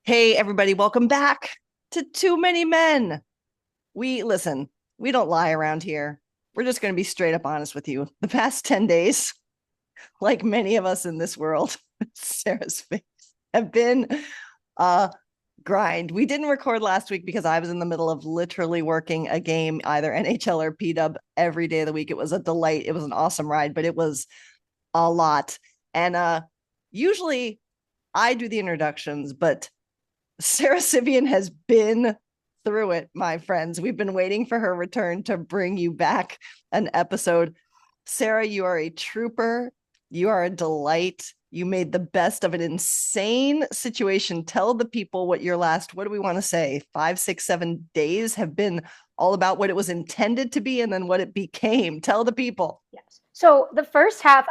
Hey, everybody, welcome back to Too Many Men. Listen, we don't lie around here. We're just going to be straight up honest with you. The past 10 days, like many of us in this world, Sarah's face, have been a grind. We didn't record last week because I was in the middle of literally working a game, either NHL or PW, every day of the week. It was a delight. It was an awesome ride, but it was a lot. And usually I do the introductions, but Sarah Sivian has been through it, my friends. We've been waiting for her return to bring you back an episode. Sarah, you are a trooper. You are a delight. You made the best of an insane situation. Tell the people what your what do we want to say? 5, 6, 7 days have been all about what it was intended to be and then what it became. Tell the people. Yes. So the first half,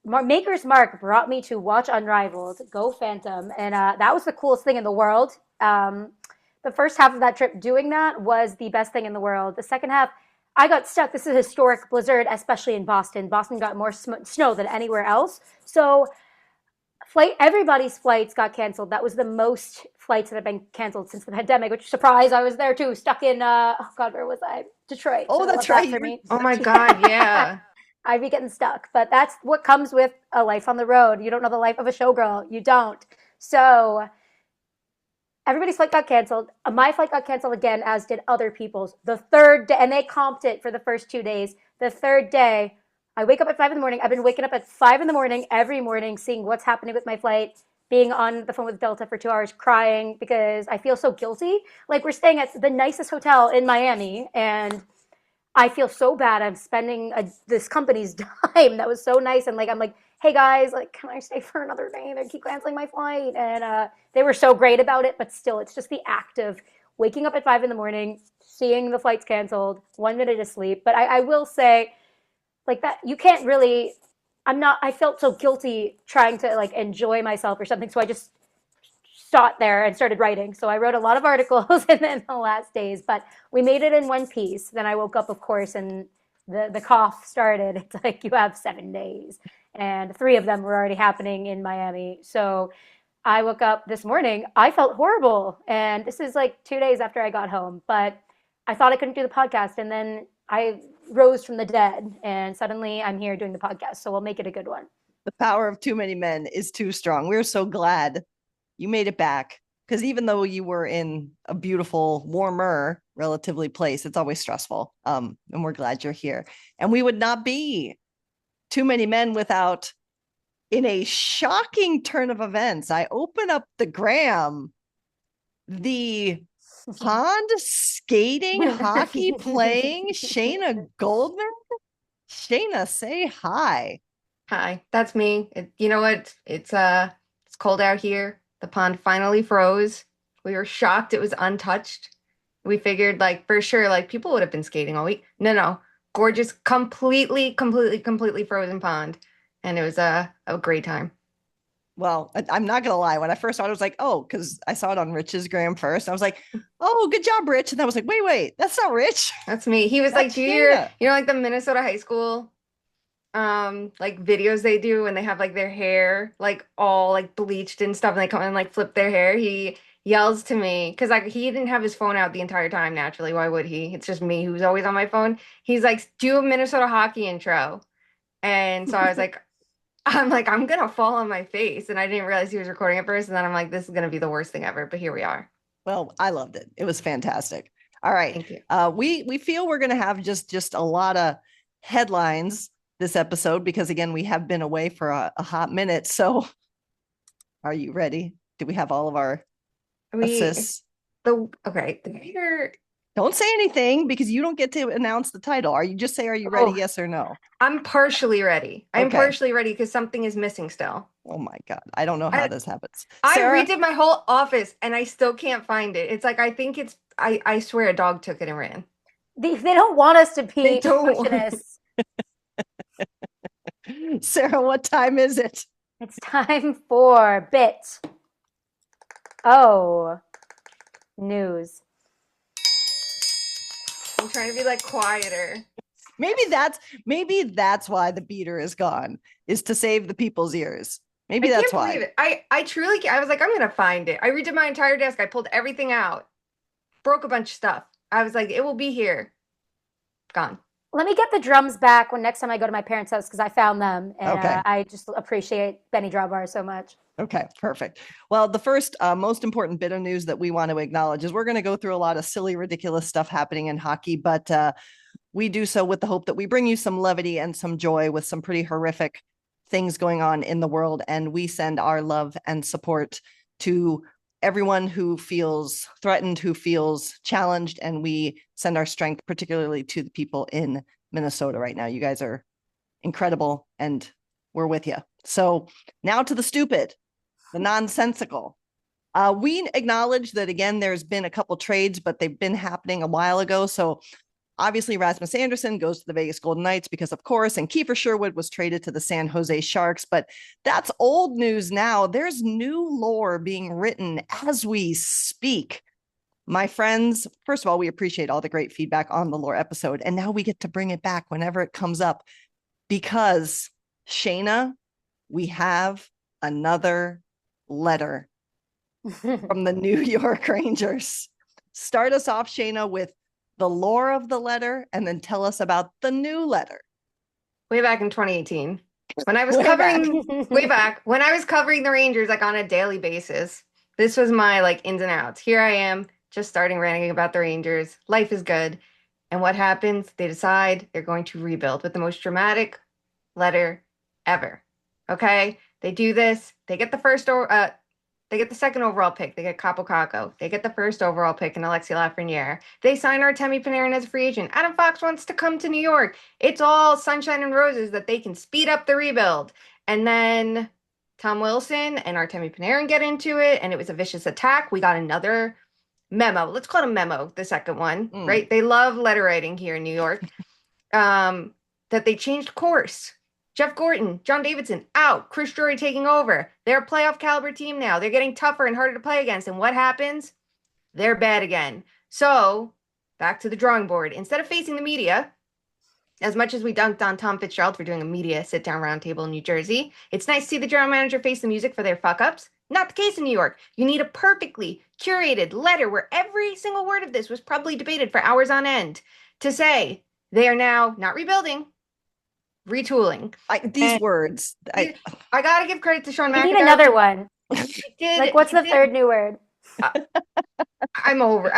Maker's Mark brought me to watch Unrivaled, Go Phantom, and that was the coolest thing in the world. The first half of that trip doing that was the best thing in the world. The second half, I got stuck. This is a historic blizzard, especially in Boston. Boston got more snow than anywhere else. So everybody's flights got canceled. That was the most flights that have been canceled since the pandemic, which surprise, I was there too, stuck in oh god, where was I? Detroit. Oh, So that's that right. for me. Oh my God, yeah. I'd be getting stuck. But that's what comes with a life on the road. You don't know the life of a showgirl. You don't. So everybody's flight got canceled. My flight got canceled again, as did other people's. The third day, and they comped it for the first 2 days. The third day, I wake up at 5 in the morning. I've been waking up at 5 in the morning every morning, seeing what's happening with my flight, being on the phone with Delta for 2 hours, crying because I feel so guilty. Like, we're staying at the nicest hotel in Miami, and I feel so bad. I'm spending this company's dime that was so nice, and like I'm like, hey guys, like, can I stay for another day? They keep canceling my flight, and they were so great about it. But still, it's just the act of waking up at 5 in the morning, seeing the flights canceled, 1 minute of sleep. But I will say, like, that you can't really. I'm not. I felt so guilty trying to like enjoy myself or something, so I just stopped there and started writing. So I wrote a lot of articles in the last days, but we made it in one piece. Then I woke up, of course, and the cough started. It's like, you have 7 days, and 3 of them were already happening in Miami. So I woke up this morning. I felt horrible, and this is like 2 days after I got home. But I thought I couldn't do the podcast, and then I rose from the dead, and suddenly I'm here doing the podcast. So we'll make it a good one. The power of too many men is too strong. We're so glad you made it back, because even though you were in a beautiful, warmer, relatively place, it's always stressful. And we're glad you're here. And we would not be Too Many Men without, in a shocking turn of events, I open up the gram, the pond skating, hockey playing, Shayna Goldman. Shayna, say hi. Hi, that's me. You know what? It's cold out here. The pond finally froze. We were shocked it was untouched. We figured like for sure like people would have been skating all week. No, no. Gorgeous, completely frozen pond. And it was a great time. Well, I'm not gonna lie. When I first saw it, I was like, oh, because I saw it on Rich's gram first. I was like, oh, good job, Rich. And I was like, wait, that's not Rich. That's me. He was like, That's do Shayna. you know like the Minnesota high school like videos they do when they have like their hair like all like bleached and stuff and they come and like flip their hair. He yells to me because like he didn't have his phone out the entire time. Naturally, why would he? It's just me who's always on my phone. He's like, do a Minnesota hockey intro. And so I was like, I'm like, I'm gonna fall on my face. And I didn't realize he was recording at first, and then I'm like, this is gonna be the worst thing ever, but here we are. Well, I loved it. It was fantastic. All right. Thank you. We feel we're gonna have just a lot of headlines this episode because again, we have been away for a hot minute. So are you ready? Do we have all of our we assists? the Okay, the computer. Don't say anything because you don't get to announce the title. Are you just say, are you ready? Oh, Yes or no? I'm partially ready. I'm Okay. partially ready because something is missing still. Oh my God. I don't know how I this happens. I Sarah, redid my whole office and I still can't find it. It's like I think it's I swear a dog took it and ran. They don't want us to They be don't. perfectionists. Sarah, what time is it? It's time for bit. Oh, news. I'm trying to be like quieter. Maybe that's why the beater is gone, is to save the people's ears. Maybe I that's can't why. believe it. I truly I was like, I'm gonna find it. I redid my entire desk. I pulled everything out, broke a bunch of stuff. I was like, it will be here. Gone. Let me get the drums back when next time I go to my parents' house because I found them and Okay. I just appreciate Benny Drawbar so much. Okay, perfect. Well, the first most important bit of news that we want to acknowledge is we're going to go through a lot of silly, ridiculous stuff happening in hockey, but we do so with the hope that we bring you some levity and some joy with some pretty horrific things going on in the world. And we send our love and support to everyone who feels threatened, who feels challenged, and we send our strength particularly to the people in Minnesota right now. You guys are incredible and we're with you. So now to the stupid, the nonsensical. We acknowledge that, again, there's been a couple trades, but they've been happening a while ago. So obviously, Rasmus Anderson goes to the Vegas Golden Knights because, of course, and Kiefer Sherwood was traded to the San Jose Sharks. But that's old news now. There's new lore being written as we speak. My friends, first of all, we appreciate all the great feedback on the lore episode. And now we get to bring it back whenever it comes up because, Shayna, we have another letter from the New York Rangers. Start us off, Shayna, with the lore of the letter and then tell us about the new letter. Way back in 2018. When I was Way covering back. way back, when I was covering the Rangers like on a daily basis. This was my like ins and outs. Here I am, just starting ranting about the Rangers. Life is good. And what happens? They decide they're going to rebuild with the most dramatic letter ever. Okay? They do this. They get the they get the second overall pick. They get Capo Caco. They get the first overall pick in Alexi Lafreniere. They sign Artemi Panarin as a free agent. Adam Fox wants to come to New York. It's all sunshine and roses that they can speed up the rebuild. And then Tom Wilson and Artemi Panarin get into it, and it was a vicious attack. We got another memo. Let's call it a memo, the second one, right? They love letter writing here in New York. That they changed course. Jeff Gorton, John Davidson out. Chris Drury taking over. They're a playoff caliber team now. They're getting tougher and harder to play against. And what happens? They're bad again. So back to the drawing board. Instead of facing the media, as much as we dunked on Tom Fitzgerald for doing a media sit-down roundtable in New Jersey, it's nice to see the general manager face the music for their fuck-ups. Not the case in New York. You need a perfectly curated letter where every single word of this was probably debated for hours on end to say they are now not rebuilding, retooling. These words. I got to give credit to Sean We McIntyre. need another one. Did, like, what's the third new word? I'm over.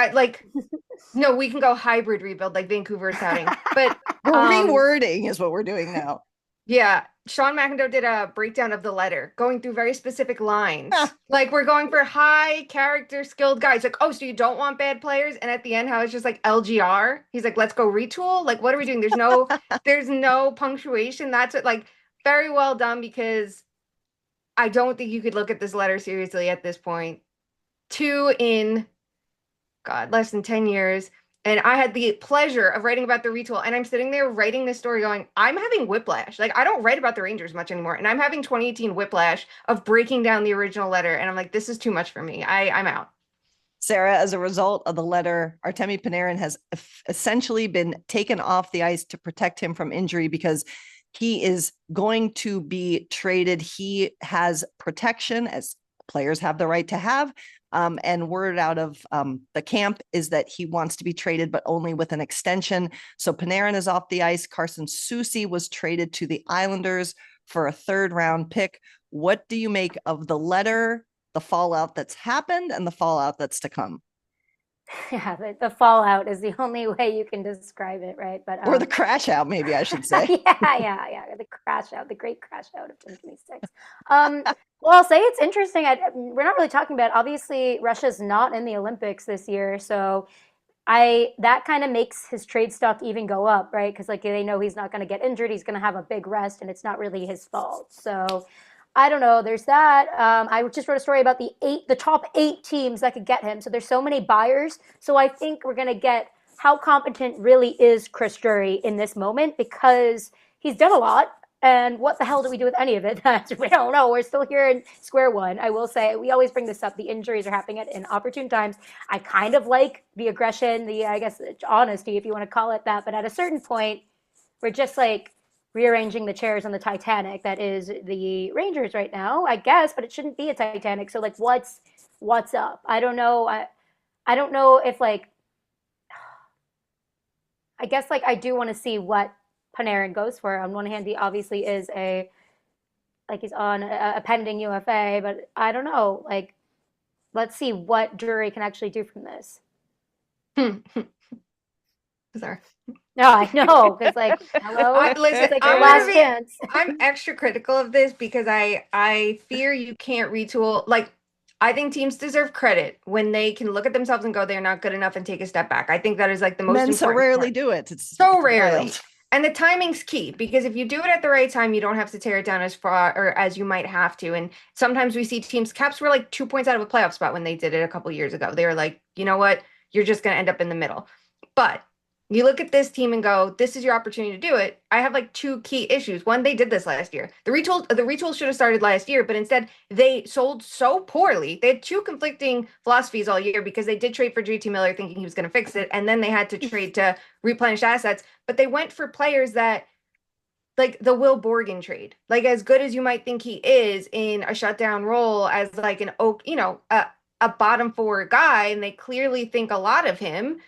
No, we can go hybrid rebuild like Vancouver is touting. But rewording is what we're doing now. Yeah, Sean McIntyre did a breakdown of the letter, going through very specific lines. Like, we're going for high character skilled guys. Like, oh, so you don't want bad players? And at the end, how it's just like LGR. He's like, let's go retool. Like, what are we doing? There's no punctuation. That's it. Like, very well done because I don't think you could look at this letter seriously at this point. Less than 10 years. And I had the pleasure of writing about the retool. And I'm sitting there writing this story going, I'm having whiplash. Like, I don't write about the Rangers much anymore. And I'm having 2018 whiplash of breaking down the original letter. And I'm like, this is too much for me. I'm out. Sarah, as a result of the letter, Artemi Panarin has essentially been taken off the ice to protect him from injury because he is going to be traded. He has protection, as players have the right to have. And word out of the camp is that he wants to be traded, but only with an extension. So Panarin is off the ice. Carson Soucy was traded to the Islanders for a third-round pick. What do you make of the letter, the fallout that's happened, and the fallout that's to come? Yeah, the fallout is the only way you can describe it, right? But or the crash out, maybe I should say. yeah, the crash out, the great crash out of 2026. Well, I'll say it's interesting. We're not really talking about. Obviously, Russia's not in the Olympics this year, so that kind of makes his trade stock even go up, right? Because like they know he's not going to get injured, he's going to have a big rest, and it's not really his fault. So I don't know. There's that. I just wrote a story about the top 8 teams that could get him. So there's so many buyers. So I think we're going to get how competent really is Chris Drury in this moment because he's done a lot. And what the hell do we do with any of it? We don't know. We're still here in square one. I will say, we always bring this up. The injuries are happening at inopportune times. I kind of like the aggression, I guess, honesty, if you want to call it that. But at a certain point, we're just like, rearranging the chairs on the Titanic that is the Rangers right now, I guess, but it shouldn't be a Titanic. So like what's up? I don't know. I don't know if like I guess like I do want to see what Panarin goes for. On one hand, he obviously is a like he's on a pending UFA, but I don't know. Like, let's see what Drury can actually do from this. Sorry. No, I know because like, hello, Listen, it's like your last chance. I'm extra critical of this because I fear you can't retool. Like, I think teams deserve credit when they can look at themselves and go, they're not good enough and take a step back. I think that is like the most Men so important rarely part. do it. So it's rarely. wild. And the timing's key because if you do it at the right time, you don't have to tear it down as far or as you might have to. And sometimes we see teams, Caps were like 2 points out of a playoff spot when they did it a couple years ago. They were like, you know what? You're just going to end up in the middle. But you look at this team and go, this is your opportunity to do it. I have like two key issues. One, they did this last year. The retool should have started last year, but instead they sold so poorly. They had two conflicting philosophies all year because they did trade for JT Miller thinking he was going to fix it, and then they had to trade to replenish assets. But they went for players that like the Will Borgen trade, like as good as you might think he is in a shutdown role as like an a bottom four guy, and they clearly think a lot of him.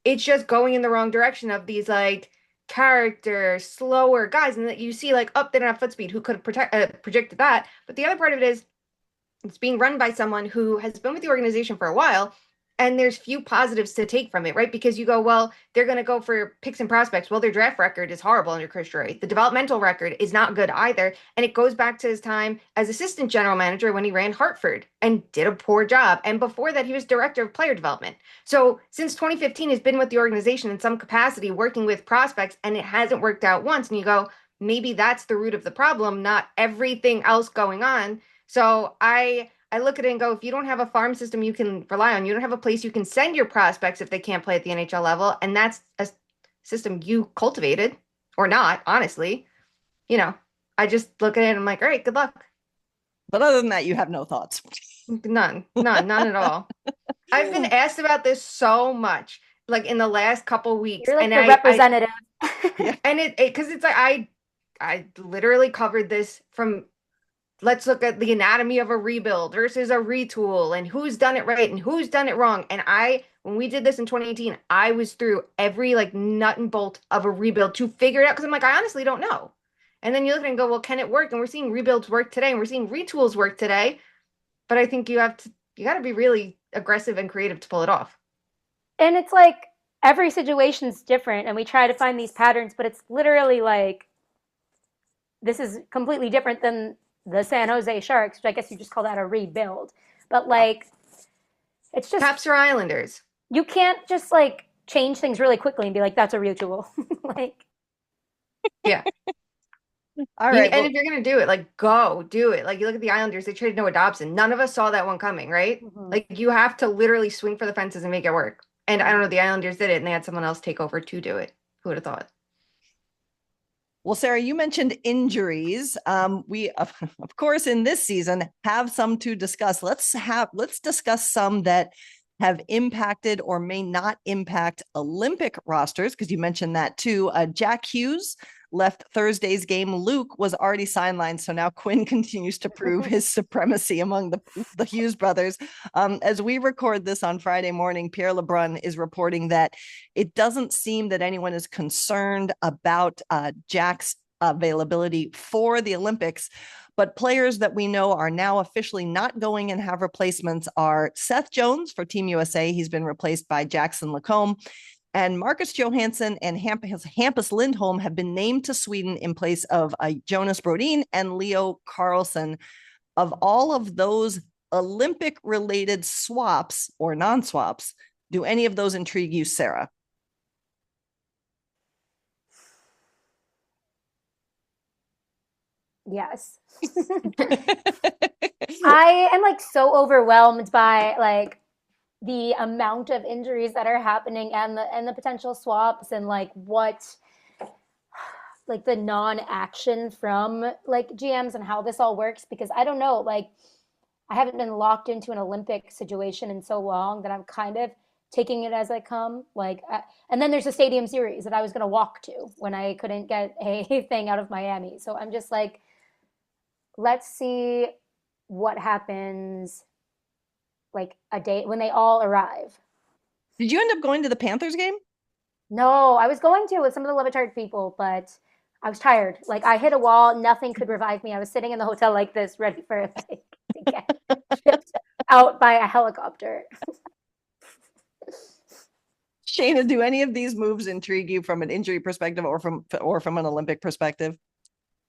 It's just going in the wrong direction of these like character slower guys, and that you see like they don't have foot speed. Who could have projected that? But the other part of it is it's being run by someone who has been with the organization for a while, and there's few positives to take from it, right? Because you go, well, they're going to go for picks and prospects. Well, their draft record is horrible under Chris Drury. The developmental record is not good either, and it goes back to his time as assistant general manager when he ran Hartford and did a poor job. And before that, he was director of player development. So since 2015, he's been with the organization in some capacity, working with prospects, and it hasn't worked out once. And you go, maybe that's the root of the problem, not everything else going on. So I look at it and go, if you don't have a farm system you can rely on, you don't have a place you can send your prospects if they can't play at the NHL level, and that's a system you cultivated or not, honestly, you know, I just look at it and I'm like, all right, good luck. But other than that, you have no thoughts. None at all. I've been asked about this so much, like in the last couple weeks, You're like and the representative. and it because it's like I literally covered this from let's look at the anatomy of a rebuild versus a retool and who's done it right and who's done it wrong. And when we did this in 2018, I was through every like nut and bolt of a rebuild to figure it out because I'm like, I honestly don't know. And then you look at it and go, well, can it work? And we're seeing rebuilds work today and we're seeing retools work today. But I think you got to be really aggressive and creative to pull it off. And it's like every situation's different and we try to find these patterns, but it's literally like this is completely different than the San Jose Sharks, which I guess you just call that a rebuild. But like, it's just Caps or Islanders. You can't just like change things really quickly and be like, that's a retool. Like, yeah. All right. And if you're gonna do it, like go do it. Like you look at the Islanders, they traded Noah Dobson. None of us saw that one coming, right? Like you have to literally swing for the fences and make it work. And I don't know, the Islanders did it, and they had someone else take over to do it. Who would have thought? Well, Sarah, you mentioned injuries. We, of course, in this season have some to discuss. Let's discuss some that have impacted or may not impact Olympic rosters, because you mentioned that too. Jack Hughes left Thursday's game. Luke was already sidelined, so now Quinn continues to prove his supremacy among the Hughes brothers. As we record this on Friday morning, Pierre LeBrun is reporting that it doesn't seem that anyone is concerned about Jack's availability for the Olympics. But players that we know are now officially not going and have replacements are Seth Jones for Team USA. He's been replaced by Jackson Lacombe. And Marcus Johansson and Hampus Lindholm have been named to Sweden in place of Jonas Brodin and Leo Carlsson. Of all of those Olympic-related swaps or non-swaps, do any of those intrigue you, Sarah? Yes. I am like so overwhelmed by like the amount of injuries that are happening and the potential swaps and like what like the non-action from like GMs and how this all works, because I don't know, like I haven't been locked into an Olympic situation in so long that I'm kind of taking it as I come. And then there's a stadium series that I was going to walk to when I couldn't get a thing out of Miami. So I'm just like, let's see what happens like a day when they all arrive. Did you end up going to the Panthers game? No, I was going to with some of the Levitard people, but I was tired. Like I hit a wall, nothing could revive me. I was sitting in the hotel like this, ready for like to get shipped out by a helicopter. Shayna, do any of these moves intrigue you from an injury perspective or from an Olympic perspective?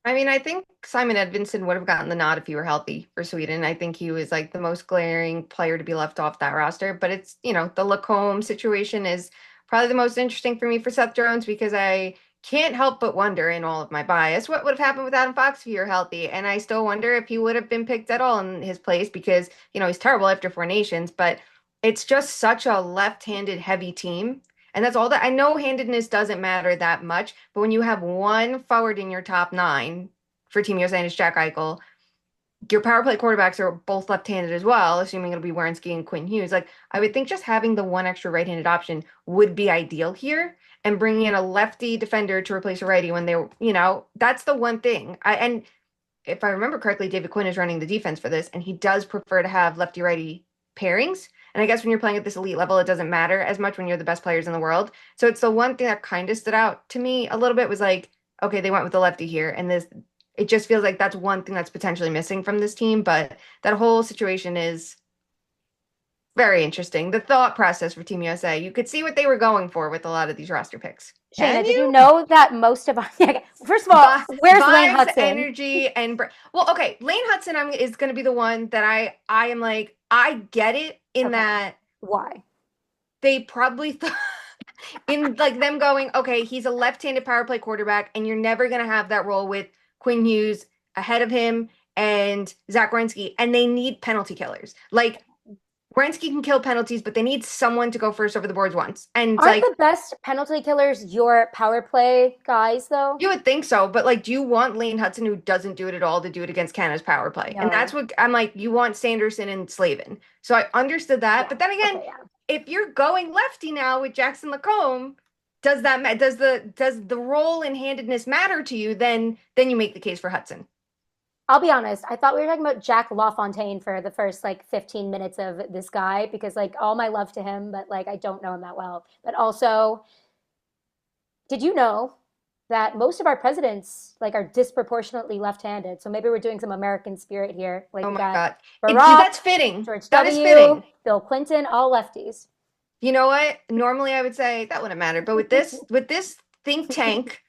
I mean, I think Simon Edvinsson would have gotten the nod if he were healthy for Sweden. I think he was like the most glaring player to be left off that roster. But it's, the Lacombe situation is probably the most interesting for me for Seth Jones because I can't help but wonder in all of my bias what would have happened with Adam Fox if he were healthy. And I still wonder if he would have been picked at all in his place because, he's terrible after 4 Nations, but it's just such a left-handed heavy team. And that's all that I know. Handedness doesn't matter that much, but when you have one forward in your top 9 for Team USA and it's Jack Eichel, your power play quarterbacks are both left-handed as well, assuming it'll be Werenski and Quinn Hughes. Like I would think just having the one extra right-handed option would be ideal here, and bringing in a lefty defender to replace a righty when that's the one thing. And if I remember correctly, David Quinn is running the defense for this, and he does prefer to have lefty-righty pairings. And I guess when you're playing at this elite level, it doesn't matter as much when you're the best players in the world. So it's the one thing that kind of stood out to me a little bit was like, okay, they went with the lefty here. And it just feels like that's one thing that's potentially missing from this team. But that whole situation is very interesting. The thought process for Team USA, you could see what they were going for with a lot of these roster picks. Shayna, did you know that most of our first of all, where's Lane Hudson? Energy and okay, Lane Hudson is going to be the one that I am like I get it in that why they probably thought in like them going, okay, he's a left-handed power play quarterback, and you're never going to have that role with Quinn Hughes ahead of him and Zach Werenski, and they need penalty killers. Like Werenski can kill penalties, but they need someone to go first over the boards once. And aren't the best penalty killers your power play guys, though? You would think so, but like, do you want Lane Hudson, who doesn't do it at all, to do it against Canada's power play? No. And that's what I'm like. You want Sanderson and Slavin. So I understood that, but then again, if you're going lefty now with Jackson Lacombe, does the role in handedness matter to you? Then you make the case for Hudson. I'll be honest. I thought we were talking about Jack LaFontaine for the first 15 minutes of this guy because all my love to him, but I don't know him that well. But also, did you know that most of our presidents are disproportionately left-handed? So maybe we're doing some American spirit here. Oh my God, Barack, that's fitting. George that W, is fitting. Bill Clinton, all lefties. You know what? Normally I would say that wouldn't matter, but with this think tank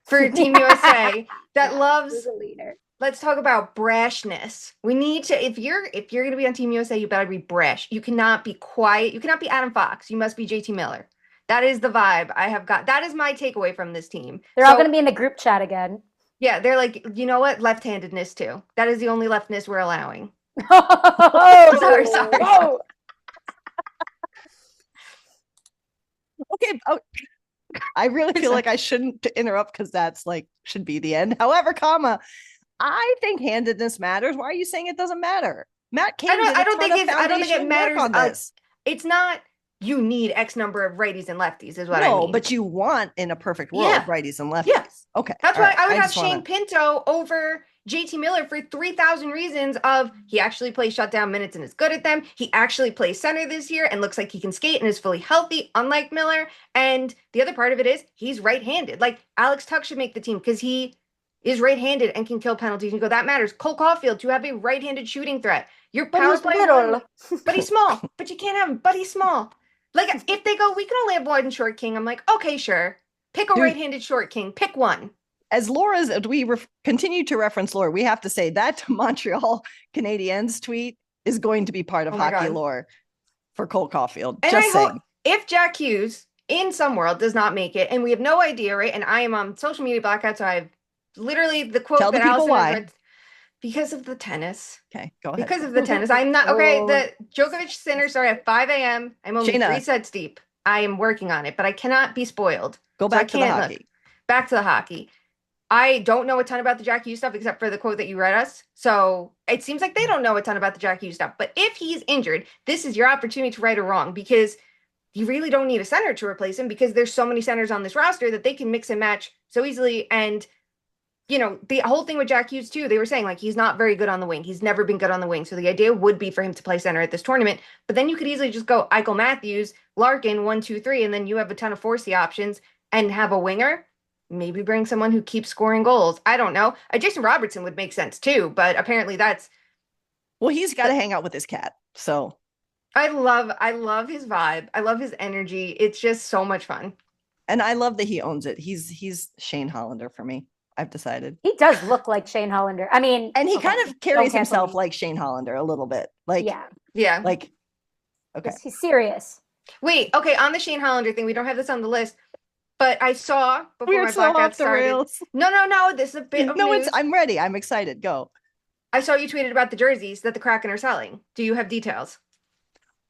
for Team USA that loves. A leader. Let's talk about brashness. We need to, if you're going to be on Team USA, you better be brash. You cannot be quiet. You cannot be Adam Fox. You must be JT Miller. That is the vibe I have got. That is my takeaway from this team. They're all going to be in the group chat again. Yeah, they're like, you know what? Left-handedness too. That is the only leftness we're allowing. sorry. Oh. Okay. Oh, I really feel like I shouldn't interrupt because that's should be the end. However, I think handedness matters. Why are you saying it doesn't matter? Matt Cain. I don't think it matters on this. It's not you need X number of righties and lefties is what I mean. No, but you want in a perfect world righties and lefties. Yes. Okay. That's why I would have Shane Pinto over JT Miller for 3,000 reasons of he actually plays shutdown minutes and is good at them. He actually plays center this year and looks like he can skate and is fully healthy, unlike Miller. And the other part of it is he's right-handed. Alex Tuck should make the team because he is right-handed and can kill penalties. And you go, that matters. Cole Caulfield, to have a right-handed shooting threat. Your power play, but he's small. But you can't have him. But he's small. If they go, we can only have one short king. I'm like, okay, sure. Pick a right-handed short king. Pick one. As we continue to reference lore, we have to say that Montreal Canadiens tweet is going to be part of hockey lore for Cole Caulfield. And just saying. If Jack Hughes in some world does not make it, and we have no idea, right? And I am on social media blackout, so I've literally the quote Tell that the people Allison why. has read, because of the tennis. Okay, go ahead. Because of the tennis. I'm not okay. The Djokovic Sinner started at 5 a.m. I'm only 3 sets deep. I am working on it, but I cannot be spoiled. Go back to the hockey. Back to the hockey. I don't know a ton about the Jack Hughes stuff except for the quote that you read us. So it seems like they don't know a ton about the Jack Hughes stuff. But if he's injured, this is your opportunity to right or wrong because you really don't need a center to replace him because there's so many centers on this roster that they can mix and match so easily. And the whole thing with Jack Hughes too, they were saying like he's not very good on the wing. He's never been good on the wing. So the idea would be for him to play center at this tournament. But then you could easily just go Eichel Matthews, Larkin, 1, 2, 3, and then you have a ton of 4C options and have a winger. Maybe bring someone who keeps scoring goals. I don't know. Jason Robertson would make sense too, but apparently that's Well, he's got to hang out with his cat. So I love his vibe. I love his energy. It's just so much fun. and I love that he owns it. He's Shane Hollander for me. I've decided. He does look like Shane Hollander. I mean, And he okay, kind of carries don't cancel himself me. like Shane Hollander a little bit. Like, Yeah, Yeah. like, okay. he's serious. Wait, okay, on the Shane Hollander thing, we don't have this on the list, but I saw before We're my so blackout off the started. rails. No, this is a bit of No, news. I'm ready. I'm excited. Go. I saw you tweeted about the jerseys that the Kraken are selling. Do you have details?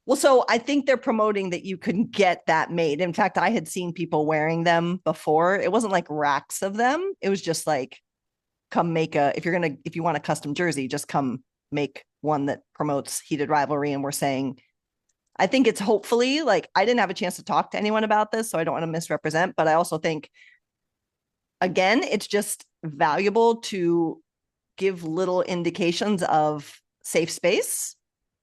Well, so I think they're promoting that you can get that made. In fact, I had seen people wearing them before. It wasn't like racks of them. It was just like, come make if you want a custom jersey, just come make one that promotes Heated Rivalry. And we're saying, I think it's hopefully like, I didn't have a chance to talk to anyone about this, so I don't want to misrepresent, but I also think, again, it's just valuable to give little indications of safe space.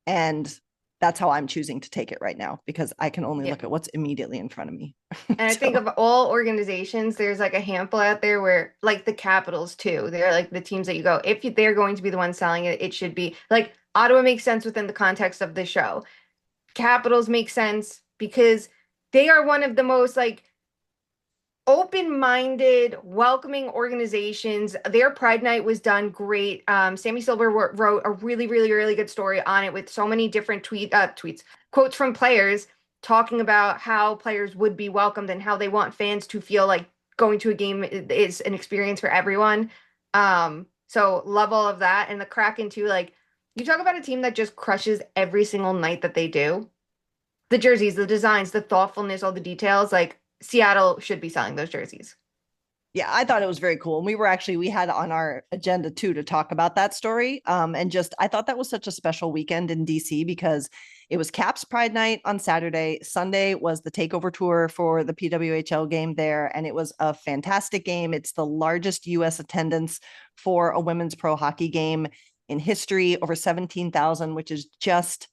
And that's how I'm choosing to take it right now, because I can only look at what's immediately in front of me. And I think of all organizations, there's like a handful out there where, like the Capitals too, they're like the teams that you go, if they're going to be the ones selling it, it should be like Ottawa makes sense within the context of the show. Capitals make sense because they are one of the most like open-minded, welcoming organizations. Their Pride Night was done great. Sammy Silver wrote a really, really, really good story on it with so many different quotes from players talking about how players would be welcomed and how they want fans to feel like going to a game is an experience for everyone. So love all of that. And the Kraken too, like you talk about a team that just crushes every single night that they do. The jerseys, the designs, the thoughtfulness, all the details, like Seattle should be selling those jerseys. Yeah, I thought it was very cool. And we had on our agenda too to talk about that story. And just, I thought that was such a special weekend in DC because it was Caps Pride Night on Saturday. Sunday was the takeover tour for the PWHL game there. And it was a fantastic game. It's the largest US attendance for a women's pro hockey game in history, over 17,000, which is just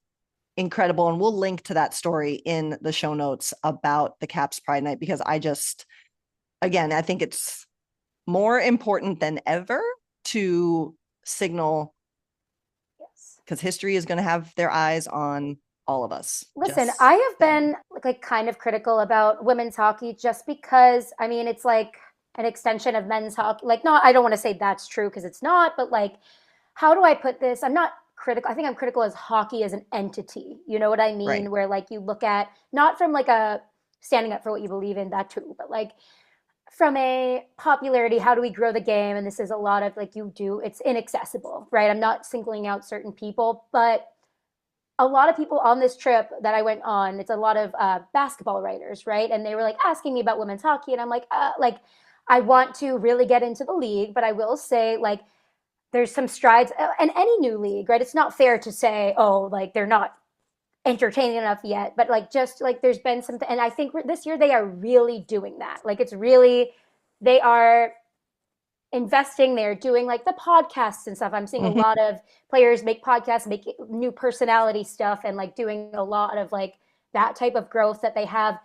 incredible. And we'll link to that story in the show notes about the Caps Pride Night, because again, I think it's more important than ever to signal, because history is going to have their eyes on all of us. Listen, I have been like kind of critical about women's hockey just because, I mean, it's like an extension of men's hockey. Like, no, I don't want to say that's true because it's not, but like, how do I put this? I'm not critical. I think I'm critical as hockey as an entity. You know what I mean? Right. Where like you look at, not from like a standing up for what you believe in, that too, but like from a popularity, how do we grow the game? And this is a lot of like it's inaccessible, right? I'm not singling out certain people, but a lot of people on this trip that I went on, it's a lot of basketball writers, right? And they were like asking me about women's hockey. And I'm like, I want to really get into the league, but I will say like, there's some strides in any new league, right? It's not fair to say, oh, like they're not entertaining enough yet, but like just like there's been some, and I think this year they are really doing that. Like it's really, they are investing, they're doing like the podcasts and stuff. I'm seeing a lot of players make podcasts, make new personality stuff, and like doing a lot of like that type of growth that they have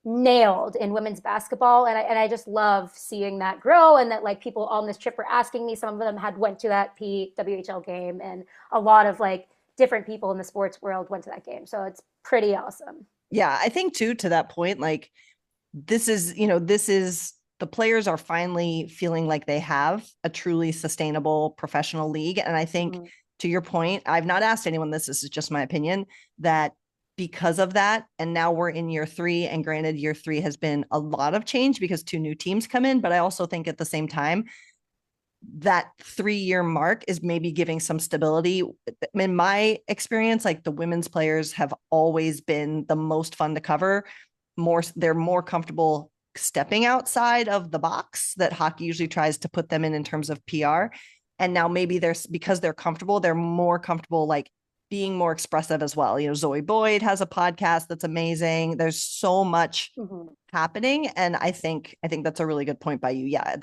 nailed in women's basketball. And I just love seeing that grow, and that like people on this trip were asking me, some of them had went to that PWHL game, and a lot of like different people in the sports world went to that game. So it's pretty awesome. Yeah, I think too, to that point, like this is the players are finally feeling like they have a truly sustainable professional league. And I think to your point, I've not asked anyone this is just my opinion, that because of that, and now we're in year 3, and granted year 3 has been a lot of change because 2 new teams come in, but I also think at the same time that 3-year mark is maybe giving some stability. In my experience, like the women's players have always been the most fun to cover. They're more comfortable stepping outside of the box that hockey usually tries to put them in terms of PR. And now maybe because they're comfortable, they're more comfortable like being more expressive as well. Zoe Boyd has a podcast that's amazing. There's so much happening, and I think that's a really good point by you. Yeah,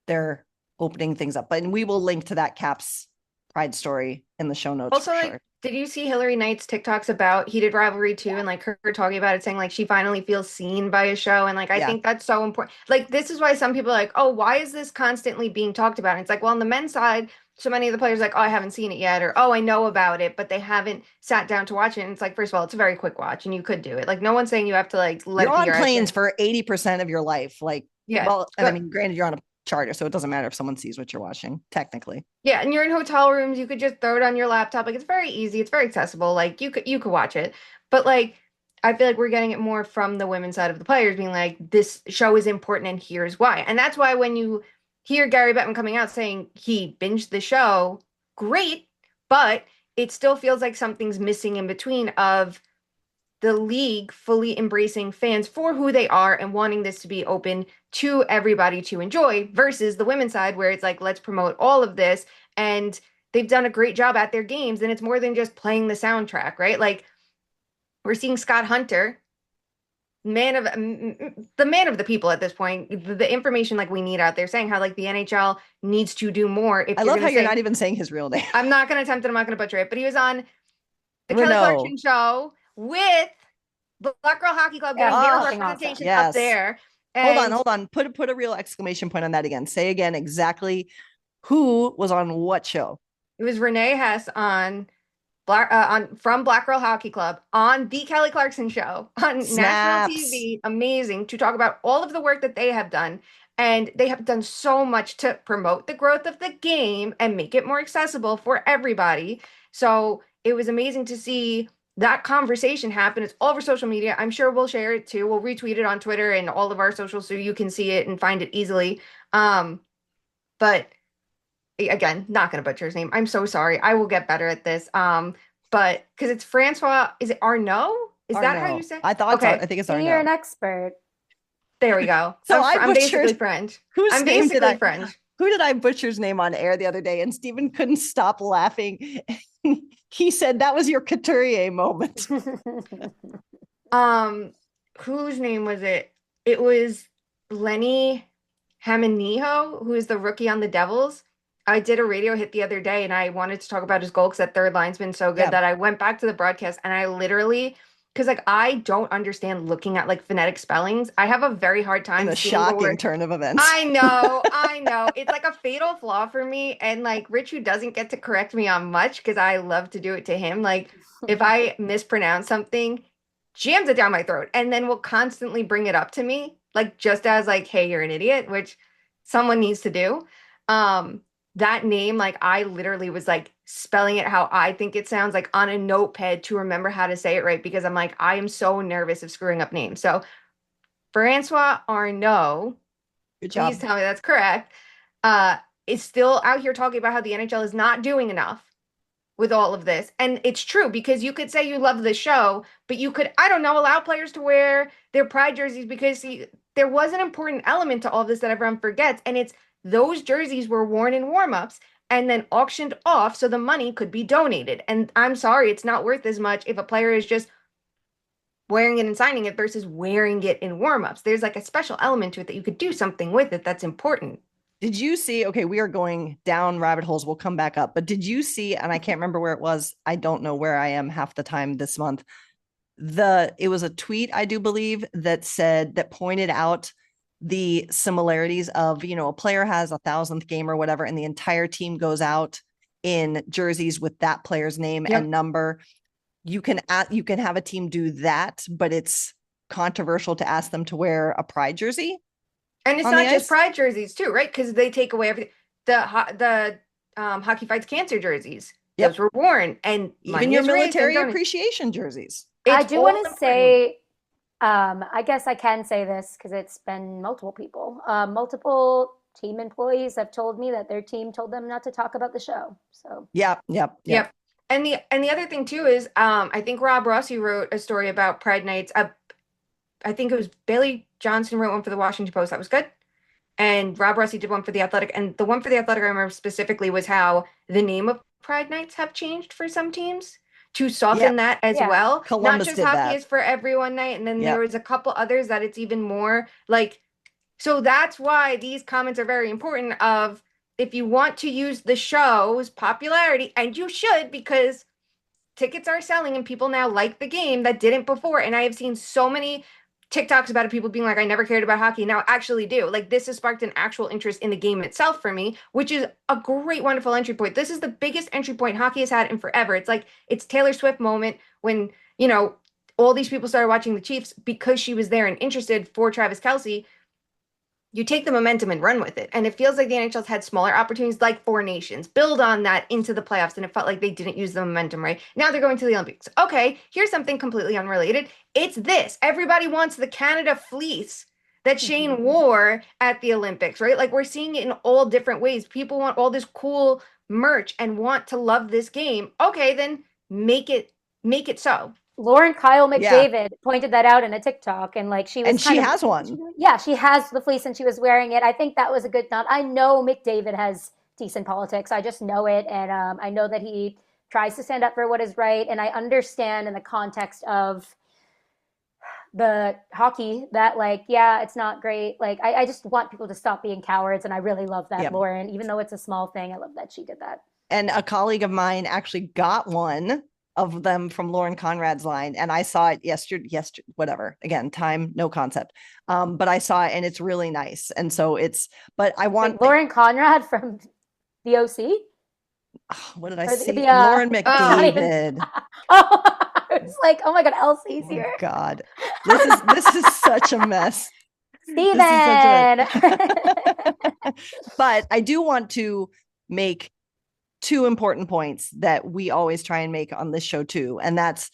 they're opening things up, and we will link to that Caps Pride story in the show notes. Also, for like, sure. did you see Hillary Knight's TikToks about Heated Rivalry too? And like her talking about it, saying like she finally feels seen by a show. And like, I think that's so important. Like, this is why some people are like, oh, why is this constantly being talked about? And it's like, well, on the men's side, so many of the players are like, oh, I haven't seen it yet, or oh, I know about it, but they haven't sat down to watch it. And it's like, first of all, it's a very quick watch and you could do it. Like, no one's saying you have to like let You're it be on your planes for 80% of your life. Like, yeah. Well, and I mean, granted, you're on a charter, so it doesn't matter if someone sees what you're watching, technically. Yeah, and you're in hotel rooms, you could just throw it on your laptop. Like, it's very easy, it's very accessible. Like, you could watch it. But like, I feel like we're getting it more from the women's side of the players being like, this show is important and here's why. And that's why when you hear Gary Bettman coming out saying he binged the show, great, but it still feels like something's missing in between of the league fully embracing fans for who they are and wanting this to be open to everybody to enjoy versus the women's side where it's like, let's promote all of this. And they've done a great job at their games. And it's more than just playing the soundtrack, right? Like, we're seeing Scott Hunter, the man of the people at this point, the information like we need out there saying how like the NHL needs to do more. I love how you're not even saying his real name. I'm not going to attempt it. I'm not going to butcher it, but he was on the Kelly Clarkson show with the Black Girl Hockey Club getting their representation up there. And hold on. Put a real exclamation point on that again. Say again exactly who was on what show. It was Renee Hess on from Black Girl Hockey Club on the Kelly Clarkson show on national TV. Amazing to talk about all of the work that they have done. And they have done so much to promote the growth of the game and make it more accessible for everybody. So it was amazing to see that conversation happen. It's all over social media. I'm sure we'll share it too. We'll retweet it on Twitter and all of our socials so you can see it and find it easily. But again, not going to butcher his name. I'm so sorry. I will get better at this. But because it's Francois, is it Arnaud? Is that how you say it? I thought so. I think it's Arnaud. You're an expert. There we go. So I'm basically French. I'm basically French. Who did I butcher's name on air the other day? And Stephen couldn't stop laughing. He said that was your Couturier moment. Whose name was it? It was Lenny Hamaniho, who is the rookie on the Devils. I did a radio hit the other day and I wanted to talk about his goal because that third line's been so good that I went back to the broadcast and I literally, because like I don't understand looking at like phonetic spellings. I have a very hard time. In a shocking turn of events. I know. It's like a fatal flaw for me. And like Rich, who doesn't get to correct me on much because I love to do it to him. Like if I mispronounce something, jams it down my throat and then will constantly bring it up to me. Like just as like, hey, you're an idiot, which someone needs to do. That name, like I literally was like spelling it how I think it sounds, like on a notepad to remember how to say it right, because I'm like, I am so nervous of screwing up names. So Francois Arnaud, good job. Please tell me that's correct, is still out here talking about how the NHL is not doing enough with all of this. And it's true, because you could say you love the show, but you could, I don't know, allow players to wear their pride jerseys, because there was an important element to all this that everyone forgets. And it's those jerseys were worn in warmups and then auctioned off so the money could be donated. And I'm sorry, it's not worth as much if a player is just wearing it and signing it versus wearing it in warmups. There's like a special element to it that you could do something with it that's important. Did you see, okay, we are going down rabbit holes. We'll come back up. But did you see, and I can't remember where it was. I don't know where I am half the time this month. It was a tweet, I do believe, that pointed out the similarities of, a player has 1,000th game or whatever, and the entire team goes out in jerseys with that player's name and number. You can have a team do that, but it's controversial to ask them to wear a pride jersey. And it's not just pride jerseys too, right? Because they take away everything. The Hockey Fights Cancer jerseys, those were worn, and even your military appreciation jerseys. I do want to say, I guess I can say this because it's been multiple people. Multiple team employees have told me that their team told them not to talk about the show. So yep. And the other thing too is, I think Rob Rossi wrote a story about Pride Nights. I think it was Bailey Johnson wrote one for the Washington Post. That was good. And Rob Rossi did one for The Athletic. And the one for The Athletic I remember specifically was how the name of Pride nights have changed for some teams to soften that as Yeah. well. Not Columbus just did hockey that. is for everyone night, and then there Yep. was a couple others that it's even more like. So that's why these comments are very important. Of if you want to use the show's popularity, and you should, because tickets are selling and people now like the game that didn't before. And I have seen so many TikToks about it, people being like, I never cared about hockey. Now I actually do. Like, this has sparked an actual interest in the game itself for me, which is a great, wonderful entry point. This is the biggest entry point hockey has had in forever. It's like it's Taylor Swift moment when, all these people started watching the Chiefs because she was there and interested for Travis Kelce. You take the momentum and run with it. And it feels like the NHL's had smaller opportunities like Four Nations, build on that into the playoffs. And it felt like they didn't use the momentum right. Now they're going to the Olympics. Okay, here's something completely unrelated. It's this. Everybody wants the Canada fleece that Shane wore at the Olympics, right? Like, we're seeing it in all different ways. People want all this cool merch and want to love this game. Okay, then make it so. Lauren Kyle Yeah. McDavid pointed that out in a TikTok, and like she was And she kind of, has one. yeah, she has the fleece and she was wearing it. I think that was a good nod. I know McDavid has decent politics. I just know it, and I know that he tries to stand up for what is right. And I understand in the context of the hockey that, like, yeah, it's not great. Like, I just want people to stop being cowards, and I really love that, Yep. Lauren, even though it's a small thing. I love that she did that. And a colleague of mine actually got one of them from Lauren Conrad's line. And I saw it yesterday, whatever, again, time, no concept. But I saw it and it's really nice. And so but I want Like Lauren Conrad from the OC. what did I Or say? Lauren not even- McDavid. Oh, I was like, oh my God, Elsie's Oh, here. God, this is such a mess. Steven. But I do want to make two important points that we always try and make on this show too. And that's,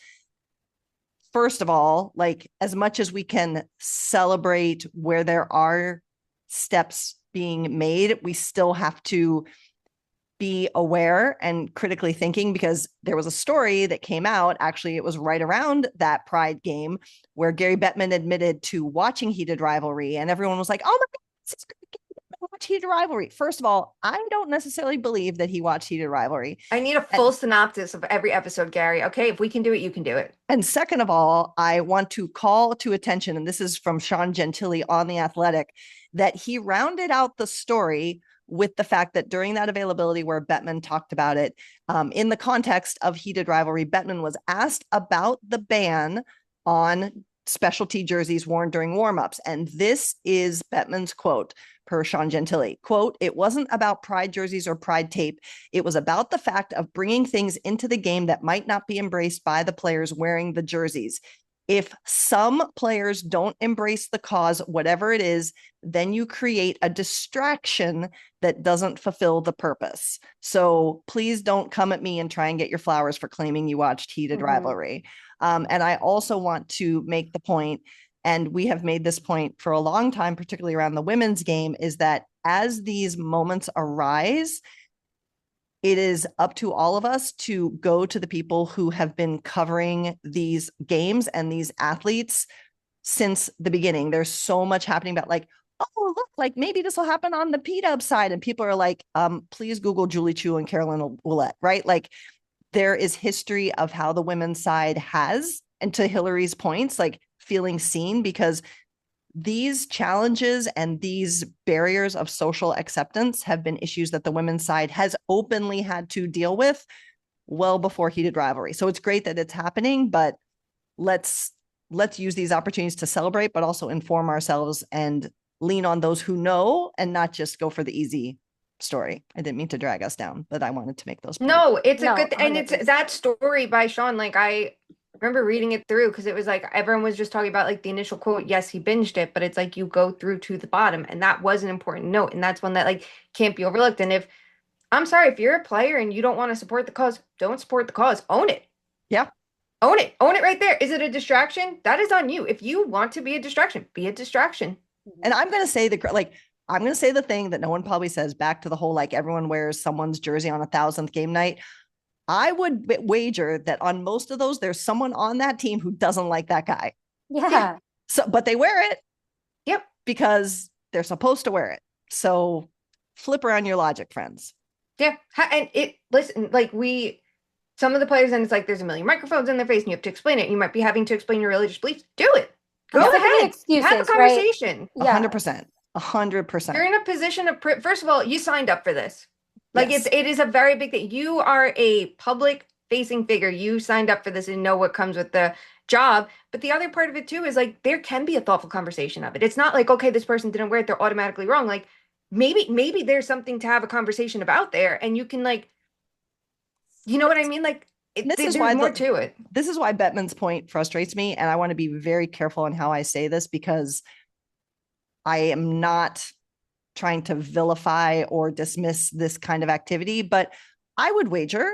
first of all, like, as much as we can celebrate where there are steps being made, we still have to be aware and critically thinking, because there was a story that came out. Actually, it was right around that Pride game where Gary Bettman admitted to watching Heated Rivalry, and everyone was like, oh my God, this is great. Watch Heated Rivalry. First of all, I don't necessarily believe that he watched Heated Rivalry. I need a full synopsis of every episode, Gary. Okay, if we can do it, you can do it. And second of all, I want to call to attention, and this is from Sean Gentili on The Athletic, that he rounded out the story with the fact that during that availability where Bettman talked about it, in the context of Heated Rivalry, Bettman was asked about the ban on specialty jerseys worn during warmups. And this is Bettman's quote, per Sean Gentili. Quote, "It wasn't about Pride jerseys or Pride tape. It was about the fact of bringing things into the game that might not be embraced by the players wearing the jerseys. If some players don't embrace the cause, whatever it is, then you create a distraction that doesn't fulfill the purpose. So please don't come at me and try and get your flowers for claiming you watched Heated Rivalry." And I also want to make the point, and we have made this point for a long time, particularly around the women's game, is that as these moments arise, it is up to all of us to go to the people who have been covering these games and these athletes since the beginning. There's so much happening about, like, oh, look, like maybe this will happen on the P-Dub side. And people are like, please Google Julie Chu and Carolyn Ouellette, right? Like, there is history of how the women's side has, and to Hillary's points, like, feeling seen, because these challenges and these barriers of social acceptance have been issues that the women's side has openly had to deal with well before Heated Rivalry. So it's great that it's happening, but let's use these opportunities to celebrate, but also inform ourselves and lean on those who know, and not just go for the easy story. I didn't mean to drag us down, but I wanted to make those points. No, it's a No, good and it's 100%. that story by Sean. Like, I remember reading it through because it was like everyone was just talking about like the initial quote. Yes, he binged it, but it's like you go through to the bottom, and that was an important note, and that's one that like can't be overlooked. And if I'm sorry, if you're a player and you don't want to support the cause, don't support the cause. Own it. Yeah. Own it. Own it right there. Is it a distraction? That is on you. If you want to be a distraction, be a distraction. And I'm going to say I'm going to say the thing that no one probably says, back to the whole, like, everyone wears someone's jersey on 1,000th game night. I would wager that on most of those, there's someone on that team who doesn't like that guy. Yeah. So, but they wear it. Yep. Because they're supposed to wear it. So flip around your logic, friends. Yeah. And listen, like some of the players, and it's like there's a million microphones in their face and you have to explain it. You might be having to explain your religious beliefs. Do it. I'm Go Yeah, sick of the ahead. Have a excuses, right? conversation. a hundred Yeah. percent, 100%. You're in a position of, first of all, you signed up for this. Like Yes. it is a very big thing. You are a public facing figure. You signed up for this and know what comes with the job. But the other part of it too is like there can be a thoughtful conversation of it. It's not like, okay, this person didn't wear it, they're automatically wrong. Like maybe there's something to have a conversation about there, and you can like, you know what I mean? Like This is there's why more to it. this is why Bettman's point frustrates me, and I want to be very careful in how I say this because I am not trying to vilify or dismiss this kind of activity, but I would wager,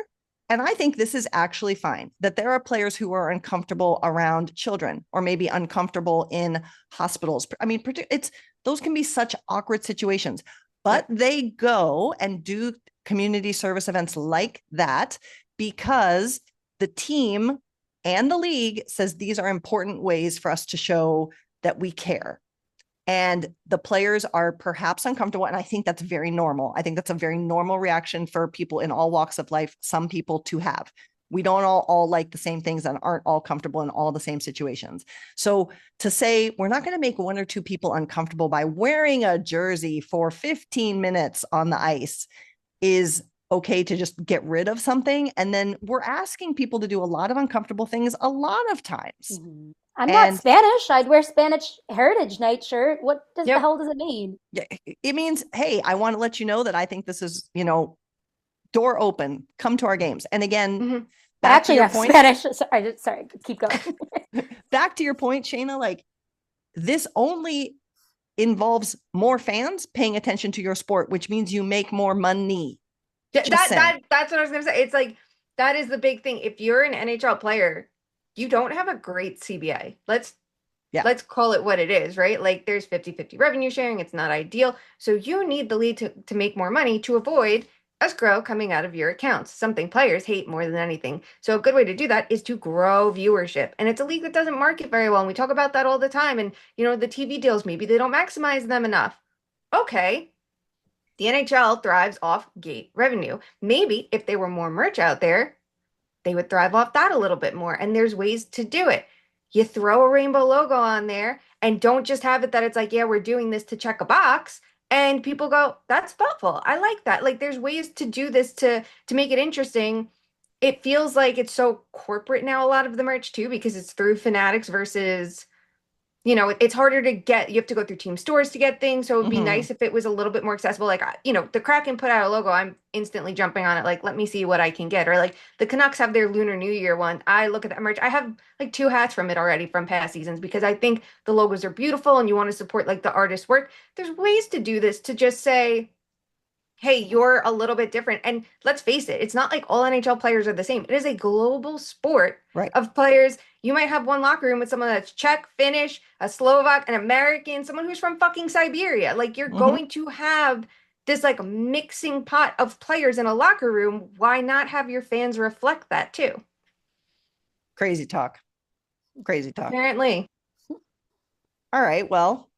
and I think this is actually fine, that there are players who are uncomfortable around children or maybe uncomfortable in hospitals. I mean, it's those can be such awkward situations, but Yep. they go and do community service events like that because the team and the league says these are important ways for us to show that we care. And the players are perhaps uncomfortable. And I think that's very normal. I think that's a very normal reaction for people in all walks of life, some people to have. We don't all like the same things and aren't all comfortable in all the same situations. So to say we're not going to make one or two people uncomfortable by wearing a jersey for 15 minutes on the ice is okay to just get rid of something. And then we're asking people to do a lot of uncomfortable things a lot of times. Mhm. I'm not And Spanish. I'd wear Spanish Heritage Night shirt. What does the Yep. hell does it mean? yeah, it means, hey, I want to let you know that I think this is, door open, come to our games. And again, Hmm. I back to actually your have point, Spanish. Sorry, keep going. back to your point, Shayna, like this only involves more fans paying attention to your sport, which means you make more money. Yeah, Just saying. that's what I was gonna say. It's like that is the big thing. If you're an NHL player, you don't have a great CBA. Yeah. Let's call it what it is, right? Like there's 50-50 revenue sharing. It's not ideal. So you need the lead to make more money to avoid escrow coming out of your accounts, something players hate more than anything. So a good way to do that is to grow viewership. And it's a league that doesn't market very well. And we talk about that all the time. And the TV deals, maybe they don't maximize them enough. Okay, the NHL thrives off gate revenue. Maybe if there were more merch out there, they would thrive off that a little bit more. And there's ways to do it. You throw a rainbow logo on there and don't just have it that it's like, yeah, we're doing this to check a box. And people go, that's thoughtful. I like that. Like there's ways to do this to make it interesting. It feels like it's so corporate now, a lot of the merch too, because it's through Fanatics versus it's harder to get. You have to go through team stores to get things. So it would be Mm-hmm. nice if it was a little bit more accessible. Like, the Kraken put out a logo. I'm instantly jumping on it. Like, let me see what I can get. Or like the Canucks have their Lunar New Year one. I look at that merch. I have like two hats from it already from past seasons because I think the logos are beautiful and you want to support like the artist's work. There's ways to do this to just say, hey, you're a little bit different. And let's face it, it's not like all NHL players are the same. It is a global sport Right. of players. You might have one locker room with someone that's Czech, Finnish, a Slovak, an American, someone who's from fucking Siberia. Like you're Mm-hmm. going to have this like mixing pot of players in a locker room. Why not have your fans reflect that too? Crazy talk. Crazy talk. Apparently. All right. Well,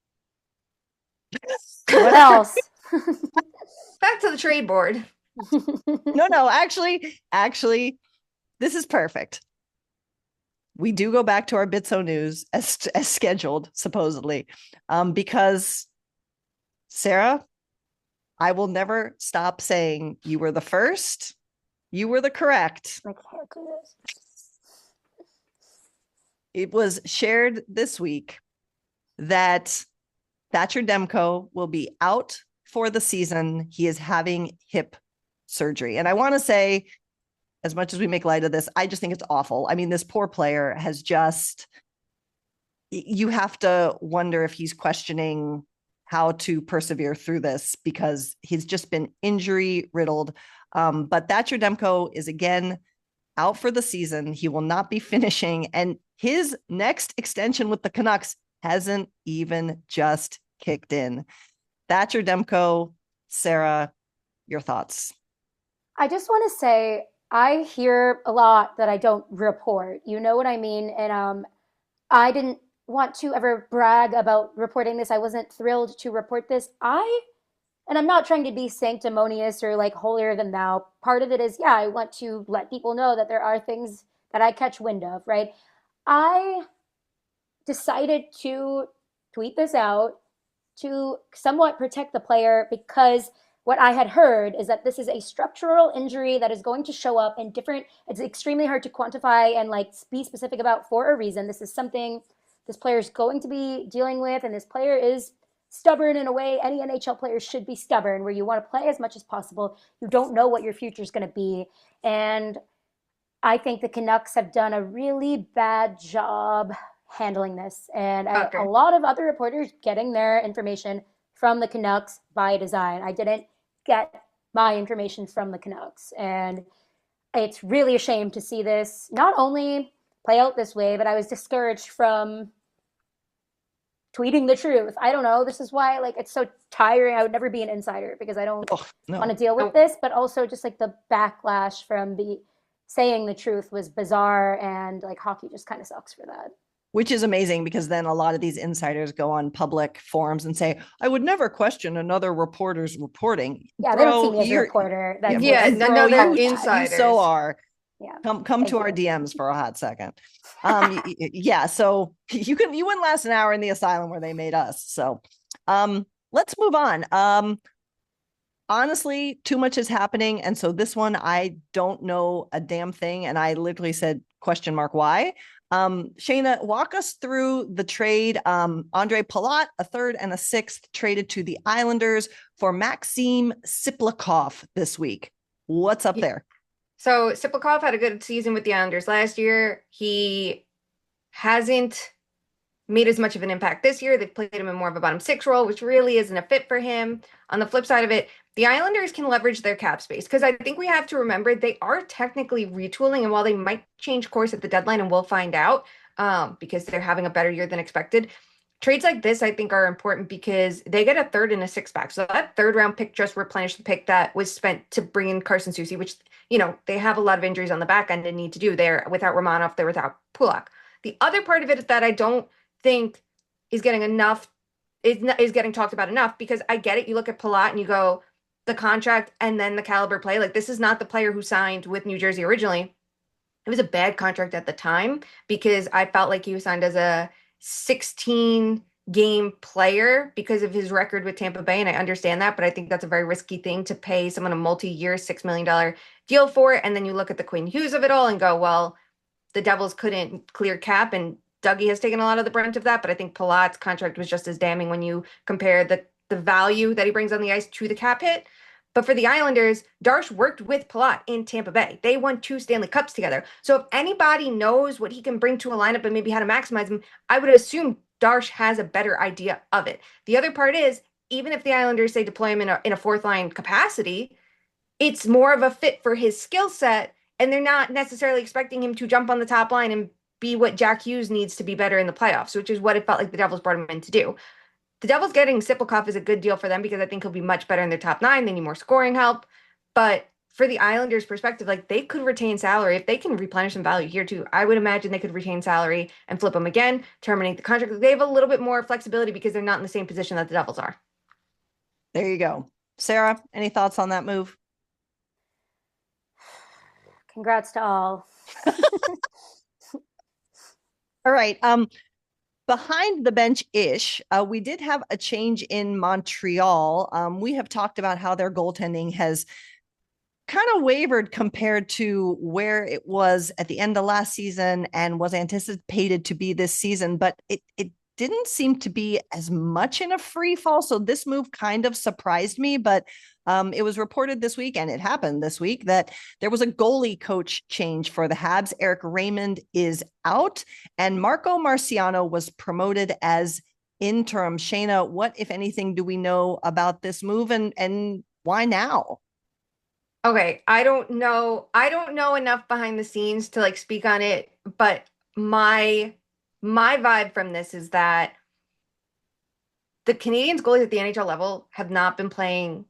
What else? Back to the trade board. no, actually, this is perfect. We do go back to our Bitso news as scheduled, supposedly, because Sarah, I will never stop saying you were the first. You were the correct. I can't do this. It was shared this week that Thatcher Demko will be out for the season. He is having hip surgery. And I want to say, as much as we make light of this, I just think it's awful. I mean, this poor player has just, you have to wonder if he's questioning how to persevere through this because he's just been injury riddled. But Thatcher Demko is again out for the season. He will not be finishing. And his next extension with the Canucks hasn't even just kicked in. Thatcher Demko, Sarah, your thoughts? I just want to say I hear a lot that I don't report. You know what I mean? And I didn't want to ever brag about reporting this. I wasn't thrilled to report this. I and I'm not trying to be sanctimonious or like holier than thou. Part of it is, yeah, I want to let people know that there are things that I catch wind of, right? I decided to tweet this out to somewhat protect the player because what I had heard is that this is a structural injury that is going to show up in different, it's extremely hard to quantify and like be specific about for a reason. This is something this player is going to be dealing with, and this player is stubborn in a way any NHL player should be stubborn, where you want to play as much as possible. You don't know what your future is going to be. And I think the Canucks have done a really bad job handling this, and a Okay. lot of other reporters getting their information from the Canucks by design. I didn't get my information from the Canucks, and it's really a shame to see this not only play out this way, but I was discouraged from tweeting the truth. I don't know. This is why like it's so tiring. I would never be an insider because I don't Oh, want to no. deal with No. this, but also just like the backlash from the saying the truth was bizarre, and like hockey just kind of sucks for that. Which is amazing because then a lot of these insiders go on public forums and say, I would never question another reporter's reporting. Yeah, they don't see Bro, me as a you're reporter. yeah, That's Yeah, just no, bro, no, they're you so insiders. are. yeah. Come Thank to our you. DMs for a hot second. Yeah, so you wouldn't last an hour in the asylum where they made us. So let's move on. Honestly, too much is happening. And so this one, I don't know a damn thing. And I literally said, question mark, why? Shayna, walk us through the trade. Andre Palat, a third and a sixth, traded to the Islanders for Maxim Siplikov this week. What's up there? So Siplikov had a good season with the Islanders last year. He hasn't made as much of an impact this year. They've played him in more of a bottom six role, which really isn't a fit for him. On the flip side of it, the Islanders can leverage their cap space because I think we have to remember they are technically retooling, and while they might change course at the deadline, and we'll find out because they're having a better year than expected. Trades like this, I think, are important because they get a third and a sixth back. So that third round pick just replenished the pick that was spent to bring in Carson Soucy, which, they have a lot of injuries on the back end and need to do. They're without Romanov, they're without Pulak. The other part of it is that I don't think is getting enough is getting talked about enough because I get it. You look at Palat and you go the contract and then the caliber play. Like this is not the player who signed with New Jersey originally. It was a bad contract at the time because I felt like he was signed as a 16 game player because of his record with Tampa Bay. And I understand that, but I think that's a very risky thing to pay someone a multi-year $6 million deal for. And then you look at the Quinn Hughes of it all and go, well, the Devils couldn't clear cap, and Dougie has taken a lot of the brunt of that. But I think Palat's contract was just as damning when you compare the value that he brings on the ice to the cap hit. But for the Islanders, Darsh worked with Palat in Tampa Bay. They won 2 Stanley Cups together. So if anybody knows what he can bring to a lineup and maybe how to maximize him, I would assume Darsh has a better idea of it. The other part is, even if the Islanders say deploy him in a fourth line capacity, it's more of a fit for his skill set, and they're not necessarily expecting him to jump on the top line and be what Jack Hughes needs to be better in the playoffs, which is what it felt like the Devils brought him in to do. The Devils getting Siplikov is a good deal for them because I think he'll be much better in their top nine. They need more scoring help. But for the Islanders' perspective, like they could retain salary. If they can replenish some value here too, I would imagine they could retain salary and flip them again, terminate the contract. They have a little bit more flexibility because they're not in the same position that the Devils are. There you go. Sarah, any thoughts on that move? Congrats to all. All right. Behind the bench ish, we did have a change in Montreal. We have talked about how their goaltending has kind of wavered compared to where it was at the end of last season and was anticipated to be this season, but it didn't seem to be as much in a free fall. So this move kind of surprised me, but it was reported this week, and it happened this week, that there was a goalie coach change for the Habs. Eric Raymond is out, and Marco Marciano was promoted as interim. Shayna, what, if anything, do we know about this move, and why now? Okay, I don't know. I don't know enough behind the scenes to like speak on it, but my vibe from this is that the Canadians goalies at the NHL level have not been playing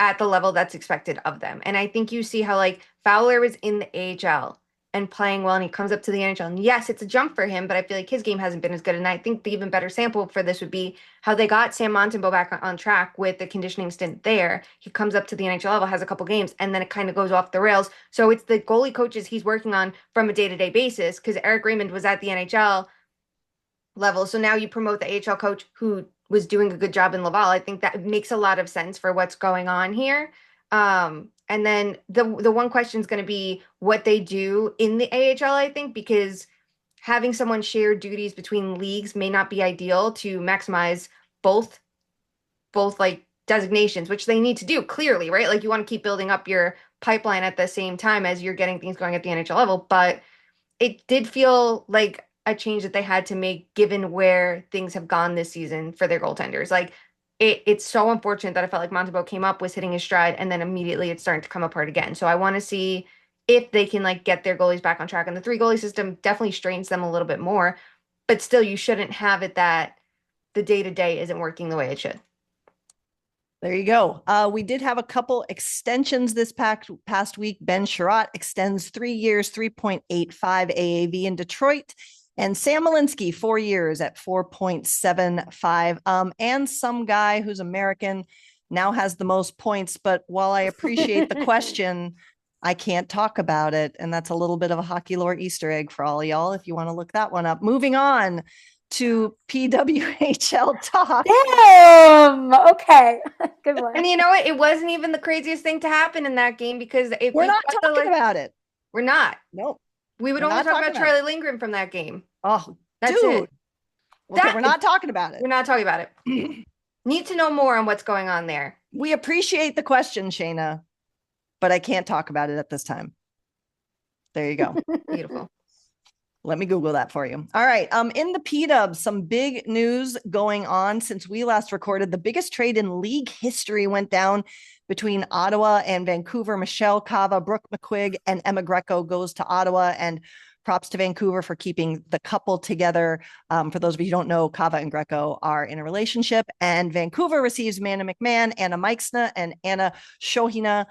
at the level that's expected of them. And I think you see how like Fowler was in the AHL and playing well, and he comes up to the NHL. And yes, it's a jump for him, but I feel like his game hasn't been as good. And I think the even better sample for this would be how they got Sam Montembeault back on track with the conditioning stint there. He comes up to the NHL level, has a couple games, and then it kind of goes off the rails. So it's the goalie coaches he's working on from a day-to-day basis, because Eric Raymond was at the NHL level. So now you promote the AHL coach who was doing a good job in Laval. I think that makes a lot of sense for what's going on here. And then the one question is going to be what they do in the AHL, I think, because having someone share duties between leagues may not be ideal to maximize both like designations, which they need to do clearly, right? Like you want to keep building up your pipeline at the same time as you're getting things going at the NHL level, but it did feel like a change that they had to make given where things have gone this season for their goaltenders. Like it's so unfortunate that I felt like Montembeault came up, was hitting his stride, and then immediately it's starting to come apart again. So I want to see if they can like get their goalies back on track. And the three goalie system definitely strains them a little bit more, but still you shouldn't have it that the day-to-day isn't working the way it should. There you go. We did have a couple extensions this past week. Ben Sherratt extends 3 years, 3.85 AAV in Detroit. And Sam Malinsky, 4 years at 4.75. And some guy who's American now has the most points. But while I appreciate the question, I can't talk about it. And that's a little bit of a hockey lore Easter egg for all of y'all if you want to look that one up. Moving on to PWHL talk. Damn. Okay. Good one. And you know what? It wasn't even the craziest thing to happen in that game because we're not talking about it. We're not. Nope. We would only talk about Charlie Lindgren from that game. Oh, that's dude. it. Okay, we're not talking about it. We're not talking about it. Need to know more on what's going on there. We appreciate the question, Shayna, but I can't talk about it at this time. There you go. Beautiful. Let me Google that for you. All right. In the P-Dub, some big news going on since we last recorded. The biggest trade in league history went down between Ottawa and Vancouver. Michelle Cava, Brooke McQuigg, and Emma Greco goes to Ottawa, and props to Vancouver for keeping the couple together. For those of you who don't know, Cava and Greco are in a relationship, and Vancouver receives Amanda McMahon, Anna Meixna, and Anna Shohina.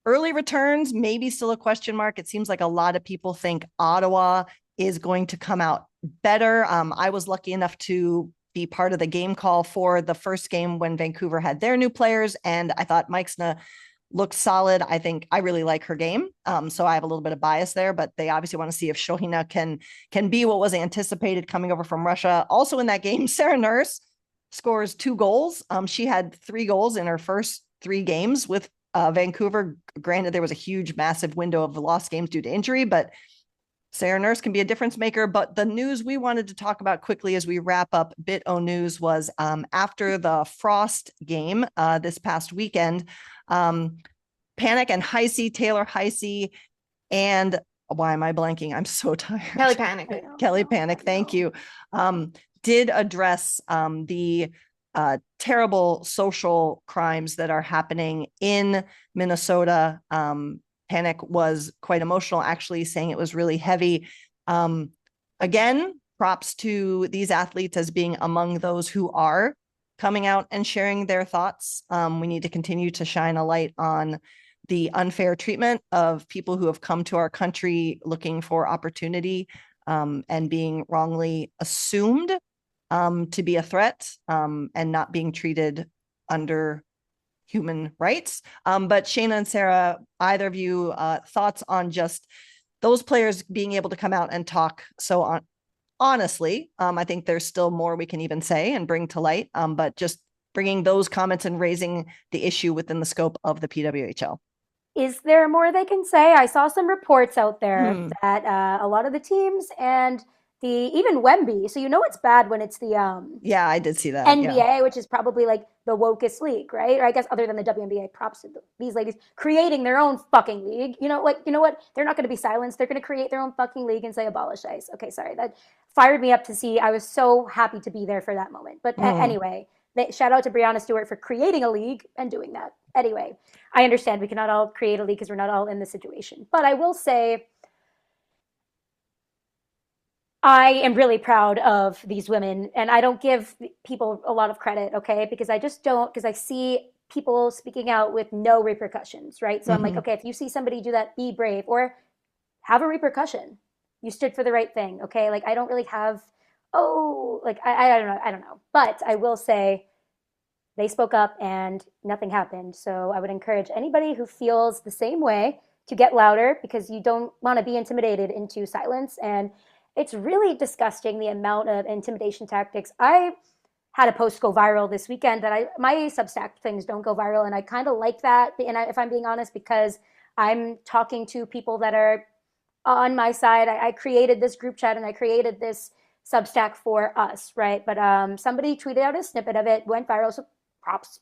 Early returns, maybe still a question mark. It seems like a lot of people think Ottawa is going to come out better. I was lucky enough to be part of the game call for the first game when Vancouver had their new players, and I thought Meixna looks solid. I think I really like her game. So I have a little bit of bias there, but they obviously want to see if Shohina can be what was anticipated coming over from Russia. Also in that game, Sarah Nurse scores 2 goals. She had 3 goals in her first 3 games with Vancouver. Granted, there was a huge, massive window of lost games due to injury, but Sarah Nurse can be a difference maker. But the news we wanted to talk about quickly as we wrap up Bit O News was after the Frost game this past weekend, Panic and Heisey, Taylor Heisey, and why am I blanking? I'm so tired. Kelly Panic. Kelly Panic, thank you. Did address the terrible social crimes that are happening in Minnesota. Panic was quite emotional, actually, saying it was really heavy. Again, props to these athletes as being among those who are coming out and sharing their thoughts. We need to continue to shine a light on the unfair treatment of people who have come to our country looking for opportunity and being wrongly assumed to be a threat and not being treated under human rights. But Shayna and Sarah, either of you, thoughts on just those players being able to come out and talk so honestly? I think there's still more we can even say and bring to light, but just bringing those comments and raising the issue within the scope of the PWHL. Is there more they can say? I saw some reports out there that a lot of the teams and even Wemby. So it's bad when it's the yeah, I did see that NBA, which is probably like the wokest league, right? Or I guess other than the WNBA, props to these ladies creating their own fucking league. You know what? They're not going to be silenced. They're going to create their own fucking league and say abolish ICE. Okay, sorry, that fired me up to see. I was so happy to be there for that moment. But anyway, shout out to Breanna Stewart for creating a league and doing that. Anyway, I understand we cannot all create a league because we're not all in the situation. But I will say, I am really proud of these women, and I don't give people a lot of credit, okay? Because I just don't, because I see people speaking out with no repercussions, right? So I'm like, okay, if you see somebody do that, be brave. Or have a repercussion. You stood for the right thing. Okay. Like, I don't really have, oh, like, I don't know. I don't know. But I will say they spoke up and nothing happened. So I would encourage anybody who feels the same way to get louder, because you don't want to be intimidated into silence. And it's really disgusting, the amount of intimidation tactics. I had a post go viral this weekend that my Substack things don't go viral, and I kind of like that. And if I'm being honest, because I'm talking to people that are on my side. I created this group chat and I created this Substack for us, right? But somebody tweeted out a snippet of it, went viral. So props,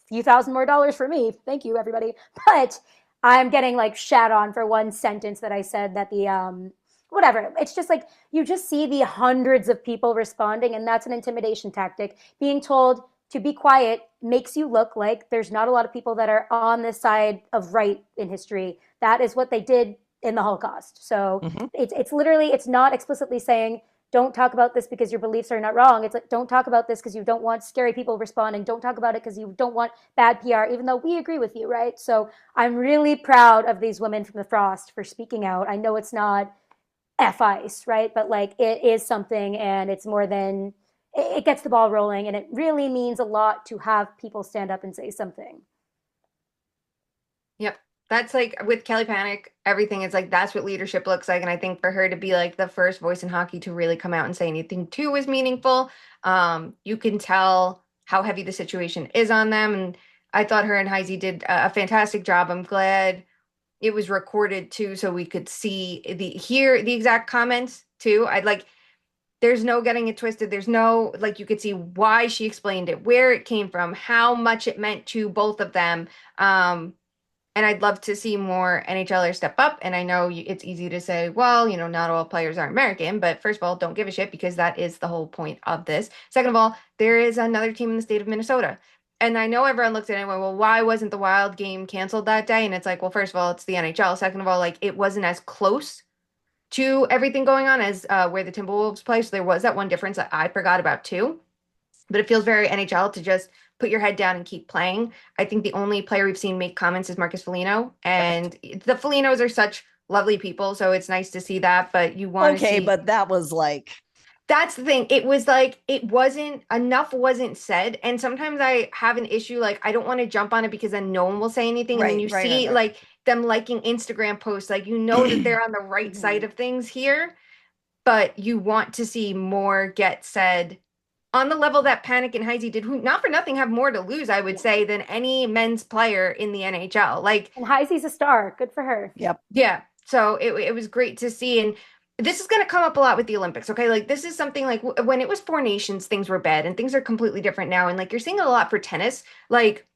few thousand more dollars for me. Thank you, everybody. But I'm getting like shat on for one sentence that I said, that the whatever. It's just like, you just see the hundreds of people responding, and that's an intimidation tactic. Being told to be quiet makes you look like there's not a lot of people that are on the side of right in history. That is what they did in the Holocaust. So it's literally, it's not explicitly saying don't talk about this because your beliefs are not wrong. It's like, don't talk about this because you don't want scary people responding. Don't talk about it because you don't want bad PR, even though we agree with you, right? So I'm really proud of these women from the Frost for speaking out. I know it's not F ice, right? But like, it is something, and it's more than, it gets the ball rolling, and it really means a lot to have people stand up and say something. Yep. That's like with Kelly Panic, everything is like that's what leadership looks like. And I think for her to be like the first voice in hockey to really come out and say anything too is meaningful. You can tell how heavy the situation is on them. And I thought her and Heisey did a fantastic job. I'm glad it was recorded too, so we could hear the exact comments too. I'd like, there's no getting it twisted. There's no, like, you could see why she explained it, where it came from, how much it meant to both of them. And I'd love to see more NHLers step up. And I know it's easy to say, well, not all players are American, but first of all, don't give a shit, because that is the whole point of this. Second of all, there is another team in the state of Minnesota. And I know everyone looks at it and went, well, why wasn't the Wild game canceled that day? And it's like, well, first of all, it's the NHL. Second of all, like, it wasn't as close to everything going on as where the Timberwolves play. So there was that one difference that I forgot about too. But it feels very NHL to just put your head down and keep playing. I think the only player we've seen make comments is Marcus Foligno, and the Folignos are such lovely people, so it's nice to see that. But you want to see. Okay, but that was like, That's the thing. It was like it wasn't enough wasn't said, and sometimes I have an issue. Like, I don't want to jump on it because then no one will say anything, and then you see right. like them liking Instagram posts, like that they're on the right side of things here, but you want to see more get said on the level that Panic and Heisey did, who not for nothing have more to lose, I would say, than any men's player in the NHL. Like, And Heisey's a star. Good for her. Yep. yeah. So it was great to see. And this is going to come up a lot with the Olympics. Okay. Like, this is something like when it was Four Nations, things were bad, and things are completely different now. And like, you're seeing it a lot for tennis. Like,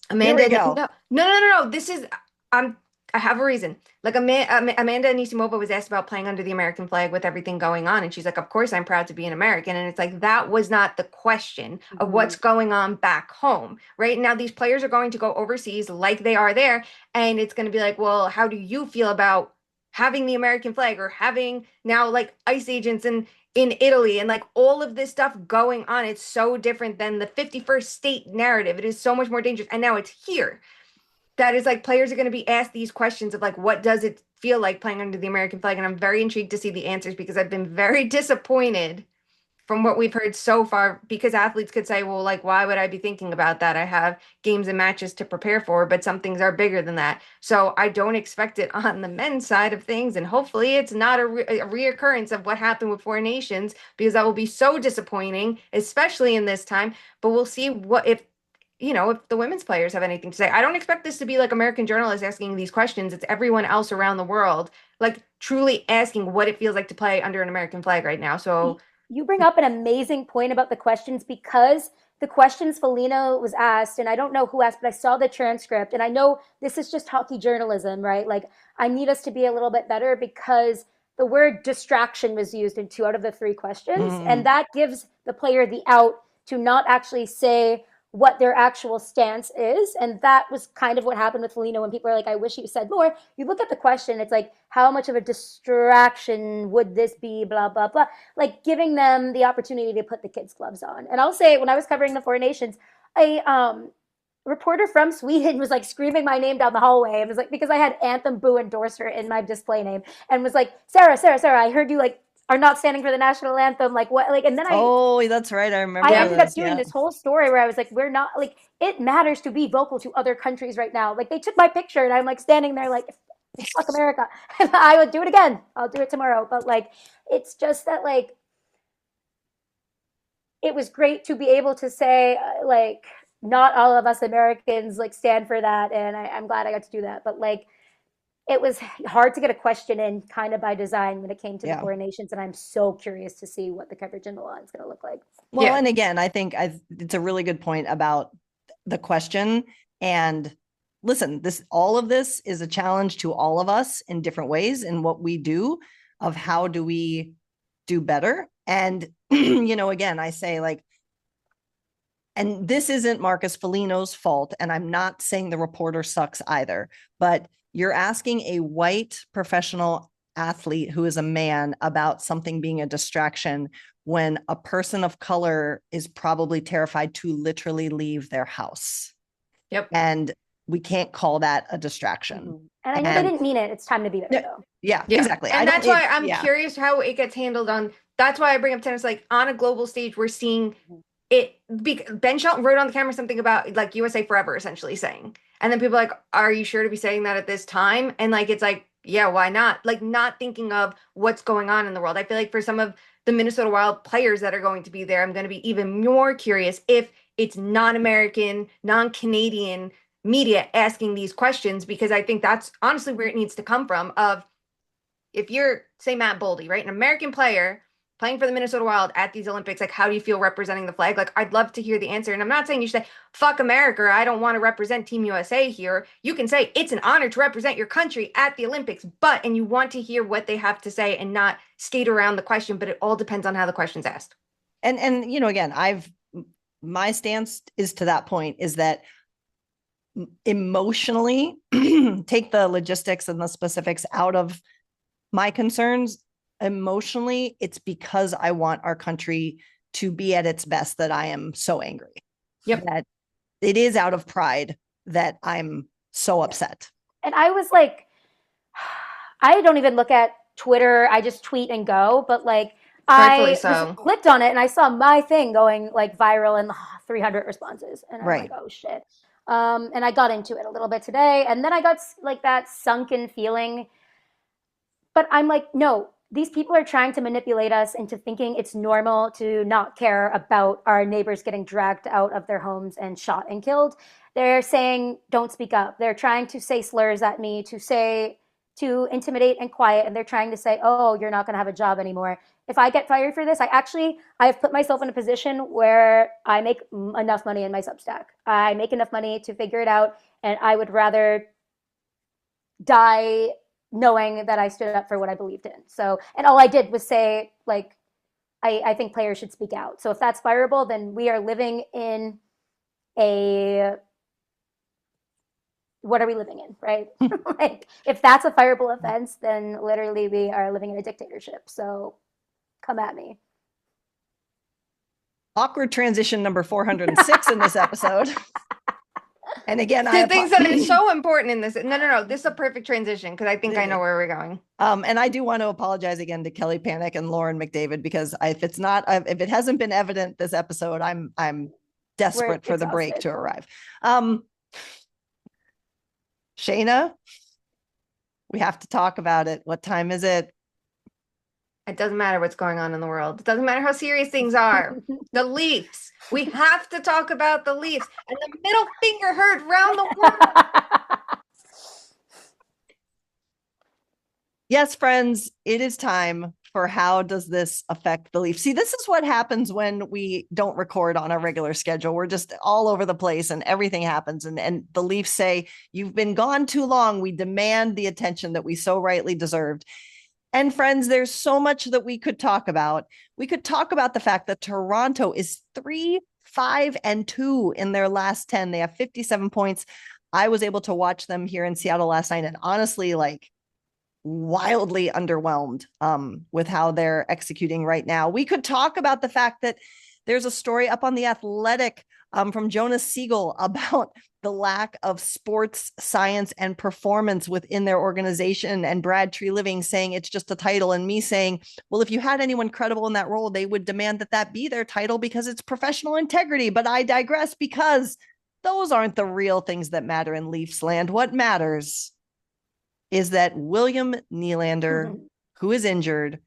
Amanda, no. This is, I'm, I have a reason. Like, Amanda Anisimova was asked about playing under the American flag with everything going on, and she's like, "Of course, I'm proud to be an American." And it's like, that was not the question of what's going on back home, right? Now, these players are going to go overseas like they are there, and it's going to be like, well, how do you feel about having the American flag, or having now like ICE agents in Italy, and like all of this stuff going on? It's so different than the 51st state narrative. It is so much more dangerous. And now it's here. That is like, players are going to be asked these questions of like, what does it feel like playing under the American flag? And I'm very intrigued to see the answers, because I've been very disappointed from what we've heard so far, because athletes could say, well, like, why would I be thinking about that? I have games and matches to prepare for, but some things are bigger than that. So I don't expect it on the men's side of things. And hopefully it's not a reoccurrence of what happened with Four Nations, because that will be so disappointing, especially in this time. But we'll see what if if the women's players have anything to say. I don't expect this to be like American journalists asking these questions. It's everyone else around the world, like, truly asking what it feels like to play under an American flag right now. So You bring up an amazing point about the questions, because the questions Felino was asked, and I don't know who asked, but I saw the transcript, and I know this is just hockey journalism, right? Like, I need us to be a little bit better, because the word distraction was used in 2 out of the 3 questions, and that gives the player the out to not actually say what their actual stance is. And that was kind of what happened with Felino, when people are like, I wish you said more. You look at the question, it's like, how much of a distraction would this be? Blah, blah, blah. Like, giving them the opportunity to put the kids' gloves on. And I'll say, when I was covering the Four Nations, I reporter from Sweden was like screaming my name down the hallway. It was like because I had Anthem Boo endorser in my display name, and was like, Sarah, I heard you like are not standing for the national anthem. Like what? Like, and then Oh, that's right. I remember I ended up this. doing Yeah. this whole story where I was like, we're not like it matters to be vocal to other countries right now. Like they took my picture and I'm like standing there like fuck America. And I would do it again. I'll do it tomorrow. But like it's just that like it was great to be able to say like not all of us Americans like stand for that, and I'm glad I got to do that. But like it was hard to get a question in kind of by design when it came to the Yeah. foreign nations, and I'm so curious to see what the coverage in the law is going to look like. Well, Yeah. and again, I think it's a really good point about the question. And listen, all of this is a challenge to all of us in different ways in what we do, of how do we do better. And you know, again, I say like, and this isn't Marcus Foligno's fault, and I'm not saying the reporter sucks either, but you're asking a white professional athlete who is a man about something being a distraction when a person of color is probably terrified to literally leave their house. Yep. And we can't call that a distraction. Mm-hmm. And I know they didn't mean it. It's time to be there, though. Yeah, exactly. And that's why I'm curious how it gets handled on. That's why I bring up tennis. Like on a global stage, we're seeing it. Ben Shelton wrote on the camera something about like USA Forever, essentially saying, and then people are like, "Are you sure to be saying that at this time?" And like, it's like, yeah, why not? Like, not thinking of what's going on in the world. I feel like for some of the Minnesota Wild players that are going to be there, I'm going to be even more curious if it's non-American, non-Canadian media asking these questions, because I think that's honestly where it needs to come from. Of if you're, say, Matt Boldy, right, an American player playing for the Minnesota Wild at these Olympics, like, how do you feel representing the flag? Like, I'd love to hear the answer. And I'm not saying you should say, fuck America, or I don't want to represent Team USA here. You can say, it's an honor to represent your country at the Olympics, and you want to hear what they have to say and not skate around the question, but it all depends on how the question's asked. And you know, again, my stance is to that point is that emotionally take the logistics and the specifics out of my concerns. Emotionally, it's because I want our country to be at its best that I am so angry. Yep. That it is out of pride that I'm so upset. And I was like, I don't even look at Twitter. I just tweet and go. But like, I clicked on it and I saw my thing going like viral and 300 responses. And I'm like, oh shit. And I got into it a little bit today. And then I got like that sunken feeling. But I'm like, no, these people are trying to manipulate us into thinking it's normal to not care about our neighbors getting dragged out of their homes and shot and killed. They're saying, don't speak up. They're trying to say slurs at me, to intimidate and quiet. And they're trying to say, oh, you're not going to have a job anymore. If I get fired for this, I have put myself in a position where I make enough money in my Substack. I make enough money to figure it out. And I would rather die knowing that I stood up for what I believed in. So, and all I did was say, like, I think players should speak out. So if that's fireable, then we are living in what are we living in, right? Like, if that's a fireable offense, then literally we are living in a dictatorship. So come at me. Awkward transition number 406 in this episode. And again, the things that are so important in this. No. This is a perfect transition because I think I know where we're going. And I do want to apologize again to Kelly Panic and Lauren McDavid, because if it hasn't been evident this episode, I'm desperate for the break to arrive. Shayna, we have to talk about it. What time is it? It doesn't matter what's going on in the world. It doesn't matter how serious things are. The Leafs. We have to talk about the Leafs. And the middle finger heard round the world. Yes, friends, it is time for how does this affect the Leafs? See, this is what happens when we don't record on a regular schedule. We're just all over the place and everything happens. And the Leafs say, you've been gone too long. We demand the attention that we so rightly deserved. And friends, there's so much that we could talk about. We could talk about the fact that Toronto is 3-5-2 in their last 10. They have 57 points. I was able to watch them here in Seattle last night, and honestly, like, wildly underwhelmed with how they're executing right now. We could talk about the fact that There's a story up on The Athletic from Jonas Siegel about the lack of sports science and performance within their organization, and Brad Tree Living saying it's just a title, and me saying, well, if you had anyone credible in that role, they would demand that that be their title because it's professional integrity. But I digress, because those aren't the real things that matter in Leafs land. What matters is that William Nylander, who is injured,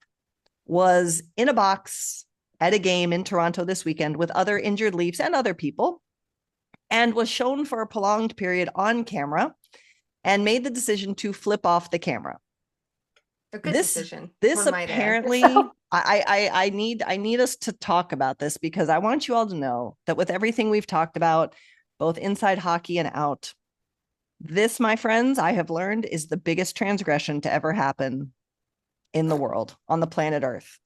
was in a box at a game in Toronto this weekend with other injured Leafs and other people, and was shown for a prolonged period on camera and made the decision to flip off the camera. A good decision. This apparently, I need us to talk about this, because I want you all to know that with everything we've talked about, both inside hockey and out, this, my friends, I have learned is the biggest transgression to ever happen in the world, on the planet Earth.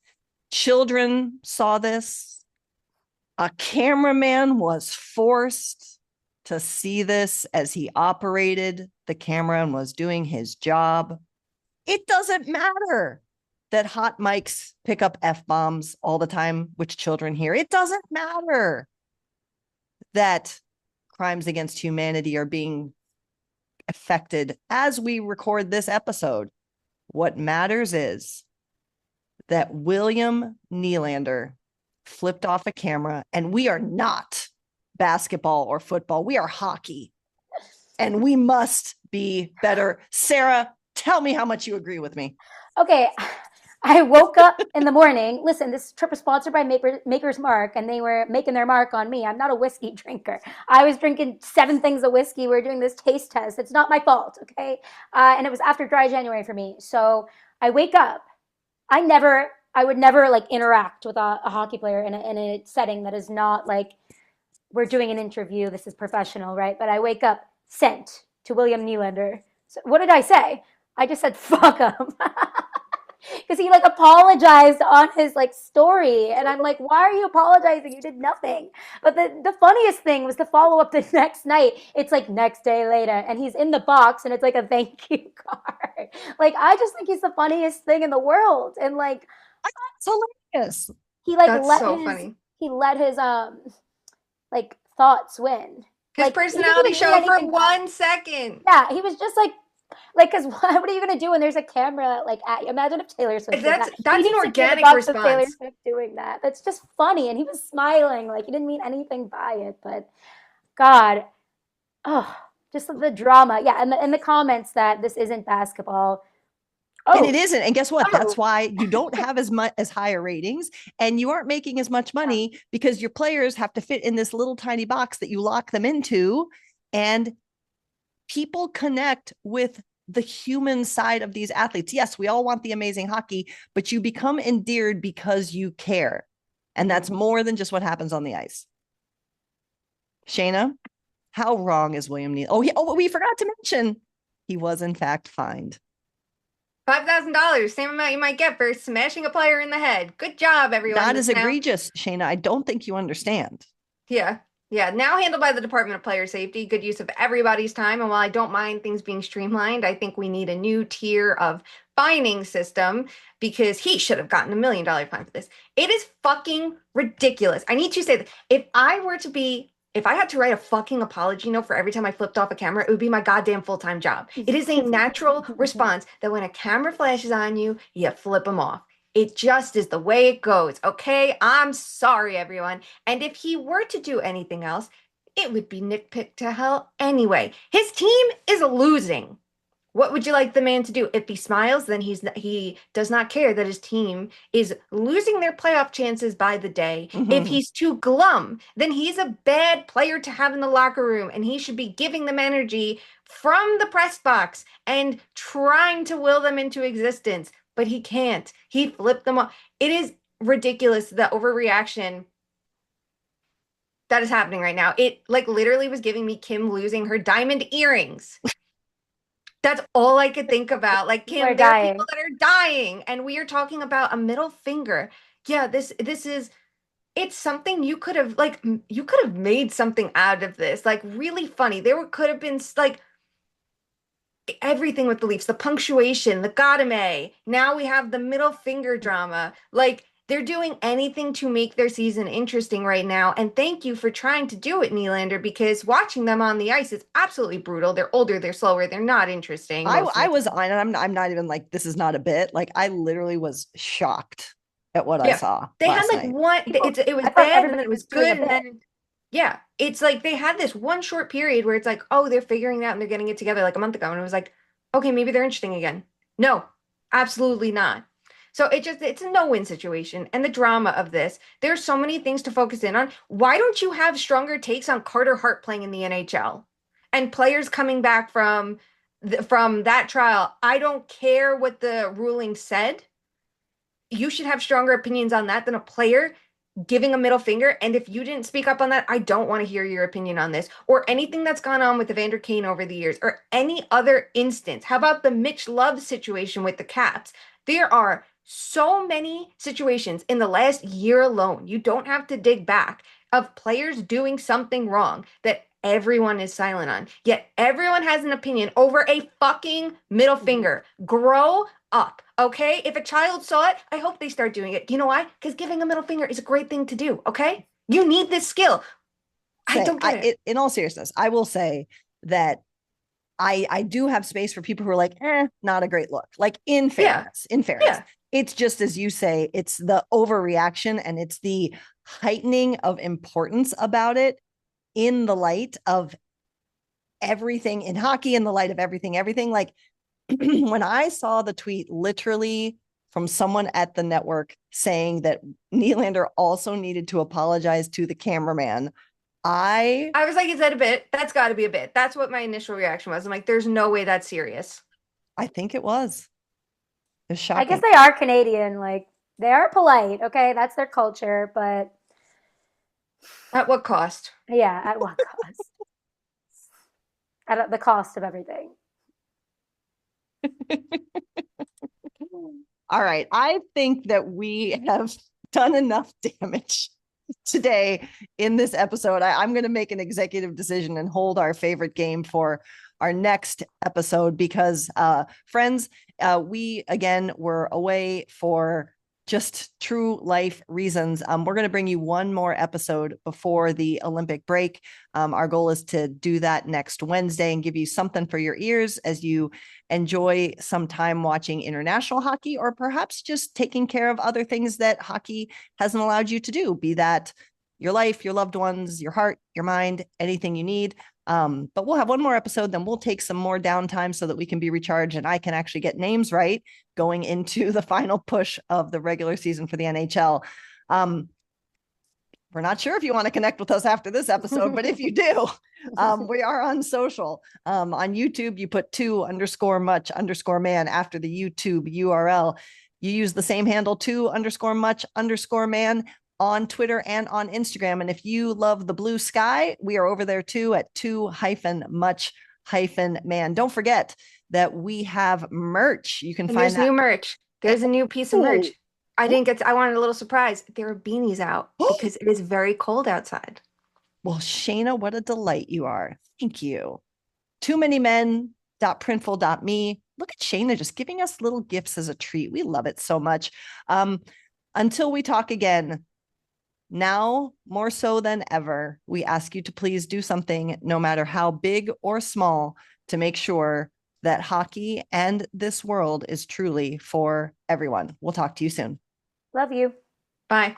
Children saw this. A cameraman was forced to see this as he operated the camera and was doing his job. It doesn't matter that hot mics pick up F-bombs all the time, which children hear. It doesn't matter that crimes against humanity are being affected as we record this episode. What matters is that William Nylander flipped off a camera, and we are not basketball or football. We are hockey, and we must be better. Sarah, tell me how much you agree with me. Okay. I woke up in the morning. Listen, this trip was sponsored by Maker's Mark, and they were making their mark on me. I'm not a whiskey drinker. I was drinking 7 things of whiskey. We were doing this taste test. It's not my fault, okay? And it was after dry January for me. So I wake up. I would never like interact with a hockey player in a setting that is not like, we're doing an interview. This is professional, right? But I wake up, sent to William Nylander. So what did I say? I just said, fuck him. Because he like apologized on his like story, and I'm like, why are you apologizing? You did nothing. But the funniest thing was the follow up the next night. It's like next day later, and he's in the box, and it's like a thank you card. Like, I just think he's the funniest thing in the world, and like, it's hilarious. He like funny. He let his like thoughts win. His like, personality showed for 1 second. Yeah, he was just like, because what are you gonna do when there's a camera like at you? Imagine if Taylor Swift did that. That's an organic response. Taylor Swift doing that. That's just funny, and he was smiling like he didn't mean anything by it. But God, just the drama. Yeah, and in the comments that this isn't basketball. And it isn't. And guess what? That's why you don't have as higher ratings, and you aren't making as much money, because your players have to fit in this little tiny box that you lock them into, and people connect with the human side of these athletes. Yes, we all want the amazing hockey, but you become endeared because you care. And that's more than just what happens on the ice. Shayna, how wrong is William Neal? We forgot to mention he was in fact fined. $5,000, same amount you might get for smashing a player in the head. Good job, everyone. Not as egregious, Shayna. I don't think you understand. Yeah. Now handled by the Department of Player Safety. Good use of everybody's time. And while I don't mind things being streamlined, I think we need a new tier of fining system, because he should have gotten $1 million fine for this. It is fucking ridiculous. I need to say that if I had to write a fucking apology note for every time I flipped off a camera, it would be my goddamn full-time job. It is a natural response that when a camera flashes on you, you flip them off. It just is the way it goes. Okay, I'm sorry, everyone. And if he were to do anything else, it would be nitpicked to hell anyway. His team is losing. What would you like the man to do? If he smiles, then he does not care that his team is losing their playoff chances by the day. Mm-hmm. If he's too glum, then he's a bad player to have in the locker room, and he should be giving them energy from the press box and trying to will them into existence. But he can't. He flipped them off. It is ridiculous, the overreaction that is happening right now. It like literally was giving me Kim losing her diamond earrings. That's all I could think about. Like, Kim, there are people that are dying, and we are talking about a middle finger. Yeah, this is, it's something you could have made something out of this. Like, really funny. Could have been like everything with the Leafs, the punctuation, the Godame. Now we have the middle finger drama. Like, They're doing anything to make their season interesting right now. And thank you for trying to do it, Nylander, because watching them on the ice is absolutely brutal. They're older, they're slower, they're not interesting most of I the was time. on, and I'm not even like, this is not a bit. Like, I literally was shocked at what I Yeah. saw They had last like night. one, People, it was I thought bad and then everybody it was was doing a good. And bit. then, yeah, it's like they had this one short period where it's like, oh, they're figuring it out and they're getting it together like a month ago. And it was like, okay, maybe they're interesting again. No, absolutely not. So it's a no-win situation. And the drama of this, there's so many things to focus in on. Why don't you have stronger takes on Carter Hart playing in the NHL and players coming back from that trial? I don't care what the ruling said. You should have stronger opinions on that than a player giving a middle finger. And if you didn't speak up on that, I don't want to hear your opinion on this or anything that's gone on with Evander Kane over the years or any other instance. How about the Mitch Love situation with the Caps? There are so many situations in the last year alone. You don't have to dig back of players doing something wrong that everyone is silent on. Yet everyone has an opinion over a fucking middle finger. Grow up. Okay? If a child saw it, I hope they start doing it. You know why? Because giving a middle finger is a great thing to do. Okay? You need this skill. I don't get it. In all seriousness, I will say that I do have space for people who are like, not a great look. Like Yeah. in fairness, Yeah. it's just as you say, it's the overreaction and it's the heightening of importance about it in the light of everything in hockey, in the light of everything. Like when I saw the tweet literally from someone at the network saying that Nylander also needed to apologize to the cameraman, I I was like, is that a bit? That's got to be a bit. That's what my initial reaction was. I'm like, there's no way that's serious. I think it was. It's I guess shocking. they are Canadian. Like, they are polite. Okay, that's their culture. But At what cost? yeah, at what cost? At the cost of everything. All right. I think that we have done enough damage today in this episode. I'm going to make an executive decision and hold our favorite game for our next episode because, friends, we again were away for just true life reasons. We're going to bring you one more episode before the Olympic break. Our goal is to do that next Wednesday and give you something for your ears as you enjoy some time watching international hockey or perhaps just taking care of other things that hockey hasn't allowed you to do, be that your life, your loved ones, your heart, your mind, anything you need. But we'll have one more episode, then we'll take some more downtime so that we can be recharged and I can actually get names right going into the final push of the regular season for the NHL. We're not sure if you want to connect with us after this episode, but if you do, we are on social. On YouTube, you put 2_much_man after the YouTube URL. You use the same handle 2_much_man on Twitter and on Instagram. And if you love the blue sky, we are over there too at 2_much_man. Don't forget that we have merch. You can And find there's that. new merch. There's a new piece of merch. I wanted a little surprise. There are beanies out because it is very cold outside. Well, Shayna, what a delight you are. Thank you. TooManyMen.Printful.me. Look at Shayna just giving us little gifts as a treat. We love it so much. Until we talk again, now more so than ever, we ask you to please do something, no matter how big or small, to make sure that hockey and this world is truly for everyone. We'll talk to you soon. Love you. Bye.